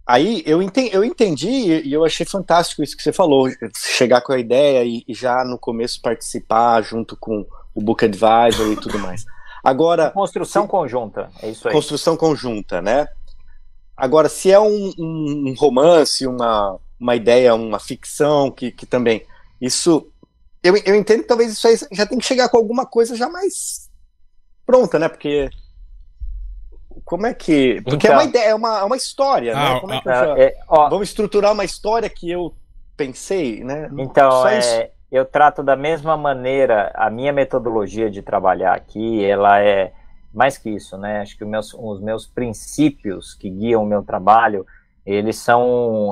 aí eu entendi e eu achei fantástico isso que você falou, chegar com a ideia e já no começo participar junto com o Book Advisor e tudo mais. Agora, construção conjunta, é isso aí. Construção conjunta, né? Agora, se é um romance, uma ideia, uma ficção, que também... Isso... Eu entendo que talvez isso aí já tem que chegar com alguma coisa já mais pronta, né? Porque Como é que... Porque Então, é uma ideia, é uma história, né? Como é que vamos estruturar uma história que eu pensei, né? Então, Só isso. eu trato da mesma maneira, a minha metodologia de trabalhar aqui, ela é mais que isso, né? Acho que os meus princípios que guiam o meu trabalho, eles são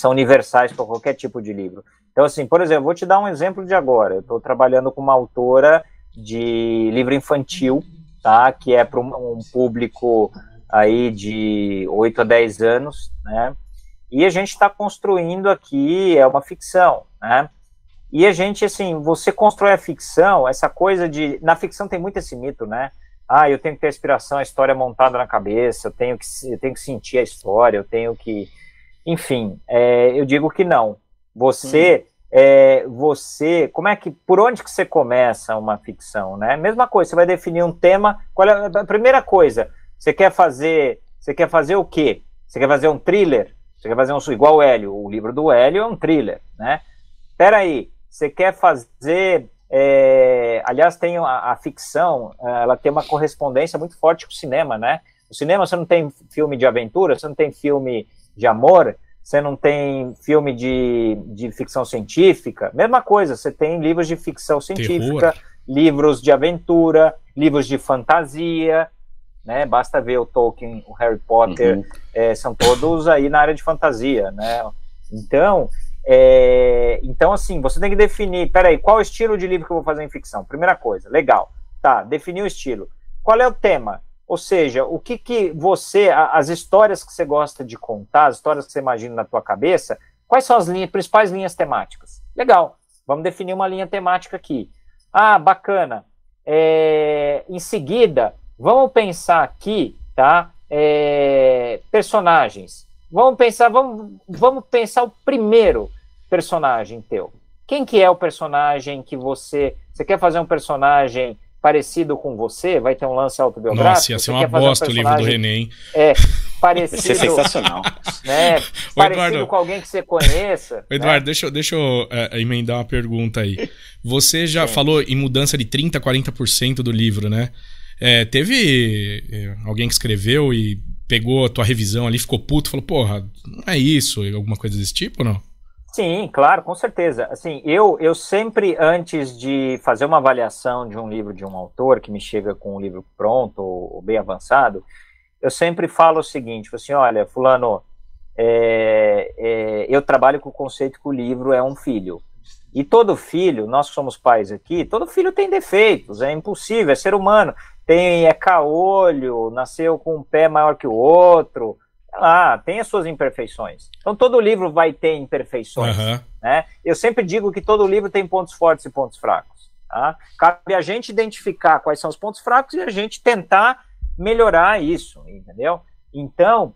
universais para qualquer tipo de livro. Então, assim, por exemplo, vou te dar um exemplo de agora. Eu estou trabalhando com uma autora de livro infantil, tá? Que é para um público aí de 8 a 10 anos, né? E a gente está construindo aqui, é uma ficção, né? E a gente, assim, você constrói a ficção, essa coisa de... Na ficção tem muito esse mito, né? Ah, eu tenho que ter inspiração, a história montada na cabeça, eu tenho que sentir a história, eu tenho que... Enfim, eu digo que não. Você, por onde que você começa uma ficção, né? Mesma coisa, você vai definir um tema, qual é a primeira coisa? Você quer fazer o quê? Você quer fazer um thriller? Você quer fazer igual o Hélio, o livro do Hélio é um thriller, né? Peraí, você quer fazer... aliás, tem a ficção, ela tem uma correspondência muito forte com o cinema, né? O cinema, você não tem filme de aventura, você não tem filme de amor, você não tem filme de ficção científica. Mesma coisa, você tem livros de ficção científica, livros de aventura, livros de fantasia, né? Basta ver o Tolkien, o Harry Potter, são todos aí na área de fantasia, né? Então, assim, você tem que definir, peraí, qual é o estilo de livro que eu vou fazer em ficção? Primeira coisa, legal, tá, definir o estilo. Qual é o tema? Ou seja, o que as histórias que você gosta de contar, as histórias que você imagina na tua cabeça, quais são as principais linhas temáticas? Legal, vamos definir uma linha temática aqui. Ah, bacana. Em seguida, vamos pensar aqui, tá? Personagens. Vamos pensar o primeiro personagem teu. Quem que é o personagem que você quer fazer um personagem parecido com você? Vai ter um lance autobiográfico? Nossa, ia ser uma bosta o livro do René, hein? Vai Parecido... ser sensacional. Né, parecido Eduardo, com alguém que você conheça. Eduardo, né? deixa eu emendar uma pergunta aí. Você já falou em mudança de 30%, 40% do livro, né? Teve alguém que escreveu e pegou a tua revisão ali, ficou puto, falou, porra, não é isso, alguma coisa desse tipo ou não? Sim, claro, com certeza. Assim, eu sempre, antes de fazer uma avaliação de um livro de um autor que me chega com um livro pronto ou bem avançado, eu sempre falo o seguinte, assim, olha, fulano, eu trabalho com o conceito que o livro é um filho. E todo filho, nós que somos pais aqui, todo filho tem defeitos, é impossível, é ser humano. É caolho, nasceu com um pé maior que o outro, tem as suas imperfeições. Então todo livro vai ter imperfeições, né? Eu sempre digo que todo livro tem pontos fortes e pontos fracos, tá? Cabe a gente identificar quais são os pontos fracos e a gente tentar melhorar isso, entendeu? Então,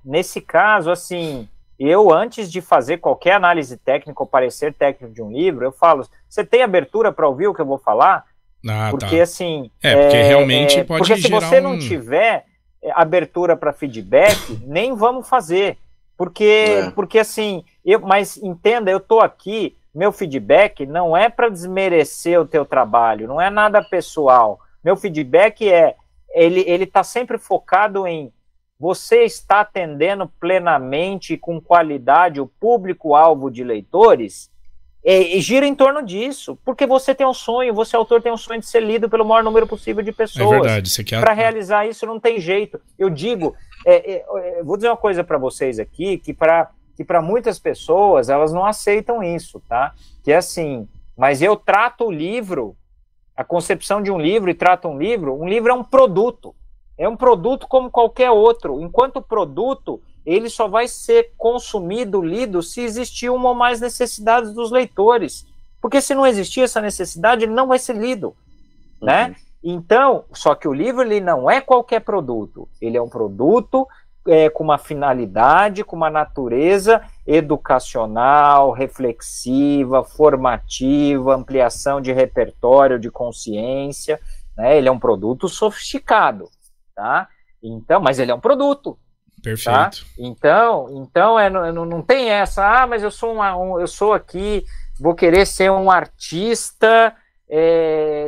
nesse caso, assim, eu antes de fazer qualquer análise técnica ou parecer técnico de um livro, eu falo, você tem abertura para ouvir o que eu vou falar? Porque assim... porque realmente pode porque se gerar você não tiver abertura para feedback, nem vamos fazer. Porque assim, mas entenda, eu tô aqui, meu feedback não é para desmerecer o teu trabalho, não é nada pessoal. Meu feedback ele tá sempre focado em você está atendendo plenamente e com qualidade o público-alvo de leitores, e gira em torno disso, porque você tem um sonho, você autor tem um sonho de ser lido pelo maior número possível de pessoas. É verdade, você quer... Para realizar isso não tem jeito. Eu digo, vou dizer uma coisa para vocês aqui, que para muitas pessoas, elas não aceitam isso, tá? Que é assim, mas eu trato o livro, a concepção de um livro e trato um livro é um produto. É um produto como qualquer outro. Enquanto produto, ele só vai ser consumido, lido, se existir uma ou mais necessidades dos leitores. Porque se não existir essa necessidade, ele não vai ser lido, né? Então, só que o livro ele não é qualquer produto. Ele é um produto com uma finalidade, com uma natureza educacional, reflexiva, formativa, ampliação de repertório, de consciência, né? Ele é um produto sofisticado, tá? Então, mas ele é um produto. Perfeito. Tá? Então não tem essa, mas eu sou aqui, vou querer ser um artista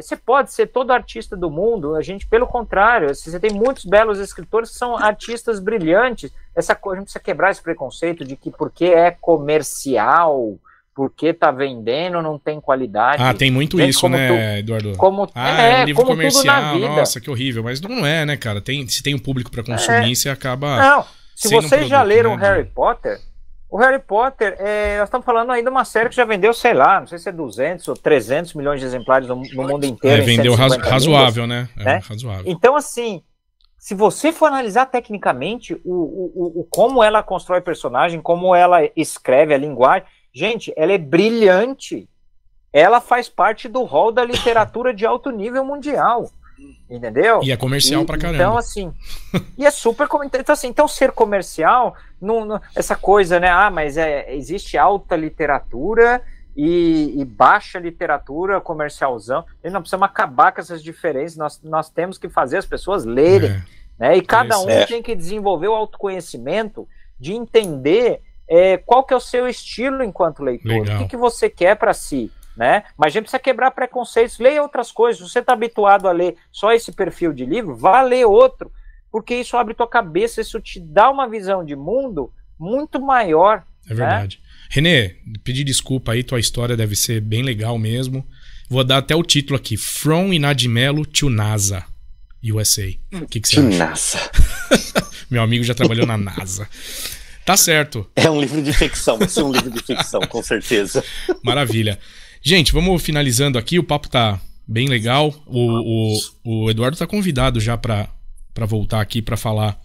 Você pode ser todo artista do mundo, a gente, pelo contrário, você tem muitos belos escritores que são artistas brilhantes. Essa coisa, a gente precisa quebrar esse preconceito de que porque é comercial, porque tá vendendo, não tem qualidade. Ah, tem muito gente, isso, né, Eduardo? É um livro como comercial, tudo na vida. nossa, que horrível. Mas não é, né, cara? Se tem um público pra consumir, você acaba... Não, se sendo vocês já leram né, Harry Potter... O Harry Potter, nós estamos falando aí de uma série que já vendeu, sei lá, não sei se é 200 ou 300 milhões de exemplares no mundo inteiro. Vendeu razoável, línguas, né? Razoável. Então, assim, se você for analisar tecnicamente como ela constrói personagem, como ela escreve a linguagem, gente, ela é brilhante. Ela faz parte do hall da literatura de alto nível mundial. Entendeu? E é comercial pra caramba. Então, assim, e é super comercial. Então, assim, ser comercial, essa coisa, né? Mas existe alta literatura e baixa literatura comercialzão. E nós precisamos acabar com essas diferenças. Nós temos que fazer as pessoas lerem. Né? E cada um tem que desenvolver o autoconhecimento de entender qual que é o seu estilo enquanto leitor. Legal. O que você quer para si. Né? Mas a gente precisa quebrar preconceitos, leia outras coisas. Se você está habituado a ler só esse perfil de livro, vá ler outro, porque isso abre tua cabeça, isso te dá uma visão de mundo muito maior. É verdade. Né? Renê, pedir desculpa aí, tua história deve ser bem legal mesmo. Vou dar até o título aqui: From Inadimelo to NASA, USA. O que você acha? NASA. Meu amigo já trabalhou na NASA. Tá certo. É um livro de ficção, vai ser um livro de ficção, com certeza. Maravilha. Gente, vamos finalizando aqui, o papo tá bem legal. O Eduardo tá convidado já pra voltar aqui pra falar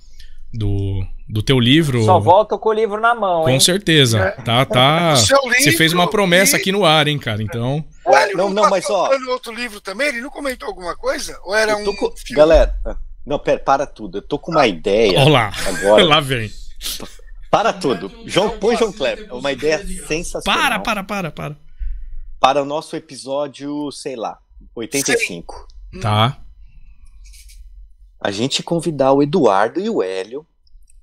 do teu livro. Só volta com o livro na mão, hein? Com certeza. Tá. Você fez uma promessa aqui no ar, hein, cara? Então. Mas ó. No outro livro também, ele não comentou alguma coisa? Ou era filme? Galera, não, pera, para tudo. Eu tô com uma ideia. Olha lá. Agora. Lá vem. Para tudo. Põe João Kleber. Uma ideia sensacional. Para. Para o nosso episódio, sei lá, 85. Tá. A gente convidar o Eduardo e o Hélio,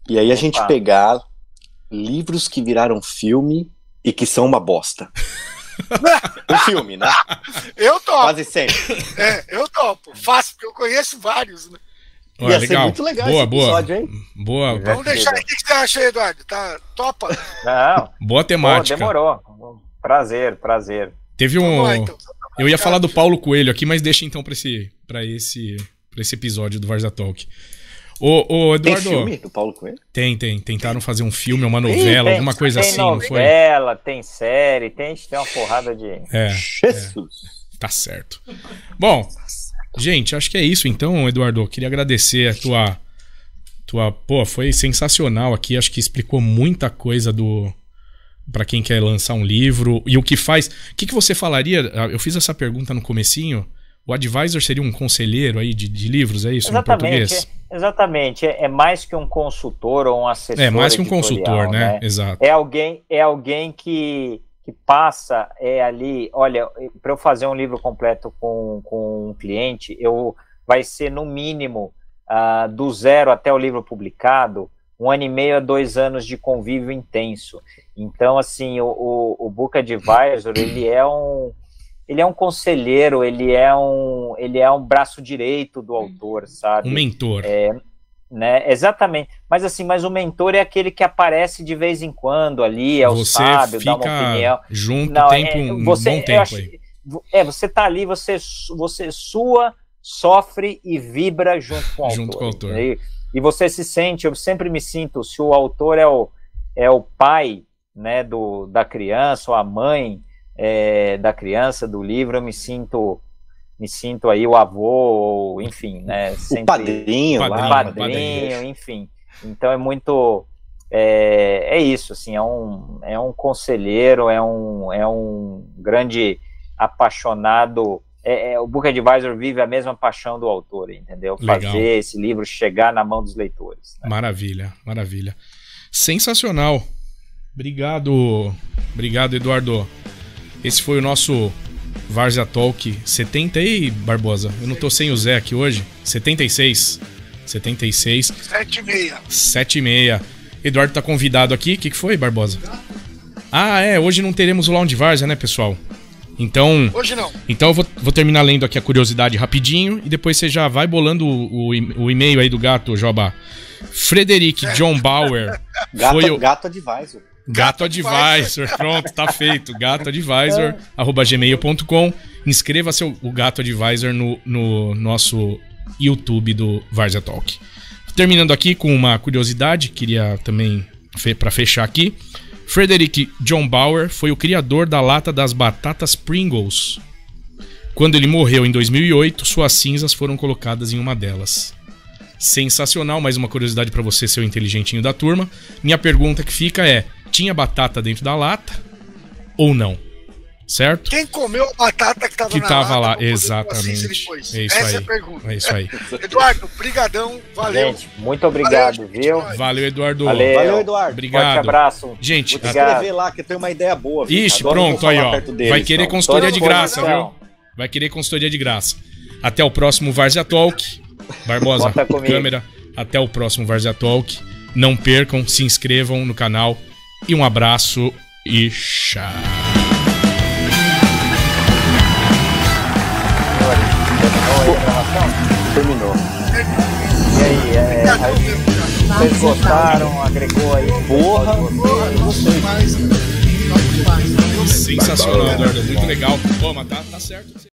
e aí a gente pegar livros que viraram filme e que são uma bosta. Um filme, né? Eu topo. Quase sempre. Eu topo. Fácil, porque eu conheço vários, né? Ia ser muito legal esse episódio, hein? Boa. Vamos deixar aí. O que você acha aí, Eduardo? Topa? Não. Boa temática. Demorou. Prazer. Teve eu ia falar do Paulo Coelho aqui, mas deixa então pra esse episódio do Varza Talk. Ô, Eduardo. Tem filme do Paulo Coelho? Tem. Tentaram fazer um filme, uma novela, alguma coisa assim, não foi? Tem novela, tem série, tem uma porrada de... Jesus. Tá certo. Bom, gente, acho que é isso então, Eduardo. Queria agradecer a tua... Pô, foi sensacional aqui. Acho que explicou muita coisa para quem quer lançar um livro e o que faz. O que você falaria? Eu fiz essa pergunta no comecinho. O advisor seria um conselheiro aí de livros, é isso? Exatamente, em português? Exatamente. É mais que um consultor ou um assessor. É mais que um consultor, né? Exato. É alguém que passa ali. Olha, para eu fazer um livro completo com um cliente, vai ser no mínimo do zero até o livro publicado, 1 ano e meio a 2 anos de convívio intenso. Então, assim, o Book Advisor, ele é um conselheiro, ele é um braço direito do autor, sabe? Um mentor. Né? Exatamente. Mas o mentor é aquele que aparece de vez em quando ali, o sábio, dá uma opinião. Junto um bom tempo aí. Você tá ali, você sua, sofre e vibra junto com o autor. Junto com o autor. E você se sente, eu sempre me sinto, se o autor é o pai, né, da criança, ou a mãe da criança, do livro, eu me sinto aí o avô, ou, enfim, né, sempre, o padrinho, enfim. Então é muito, é isso, assim, é um conselheiro, é um grande apaixonado. O Book Advisor vive a mesma paixão do autor, entendeu? Legal. Fazer esse livro chegar na mão dos leitores. Né? Maravilha. Sensacional. Obrigado, Eduardo. Esse foi o nosso Várzea Talk 70 aí, Barbosa. Eu não tô sem o Zé aqui hoje. 76. 7h30. Eduardo tá convidado aqui. O que foi, Barbosa? Hoje não teremos o Lounge Várzea, né, pessoal? Então, Hoje não. então eu vou terminar lendo aqui a curiosidade rapidinho e depois você já vai bolando o e-mail aí do gato, Joba. Frederick John Bauer foi o... Gato Advisor. Gato Advisor, pronto, tá feito. Gato Advisor, @gmail.com. Inscreva o Gato Advisor no nosso YouTube do Várzea Talk. Terminando aqui com uma curiosidade, queria também, para fechar aqui, Frederick John Bauer foi o criador da lata das batatas Pringles. Quando ele morreu em 2008, suas cinzas foram colocadas em uma delas. Sensacional, mais uma curiosidade para você, seu inteligentinho da turma. Minha pergunta que fica é: tinha batata dentro da lata ou não? Certo? Quem comeu a batata que tava Que na tava lá, lata, exatamente. ele pôs? É isso Essa aí. é a pergunta. É isso aí. Eduardo, brigadão, valeu. Gente, muito obrigado, Valeu, viu? Valeu, Eduardo. Valeu, Eduardo. Obrigado. Forte abraço. Gente, Vou te escrever lá, que eu tenho uma ideia boa. Viu? ixi, Agora eu pronto, vou aí, falar ó. perto deles, Vai querer então. consultoria de Toda graça, disposição. viu? Vai querer consultoria de graça. Até o próximo Várzea Talk. Barbosa, Bota comigo. câmera. Até o próximo Várzea Talk. Não percam, se inscrevam no canal. E um abraço e tchau. Terminou. E aí, vocês gostaram? Agregou aí? Porra, gostei. Sensacional, Eduardo. Muito legal. Pô, mas tá certo.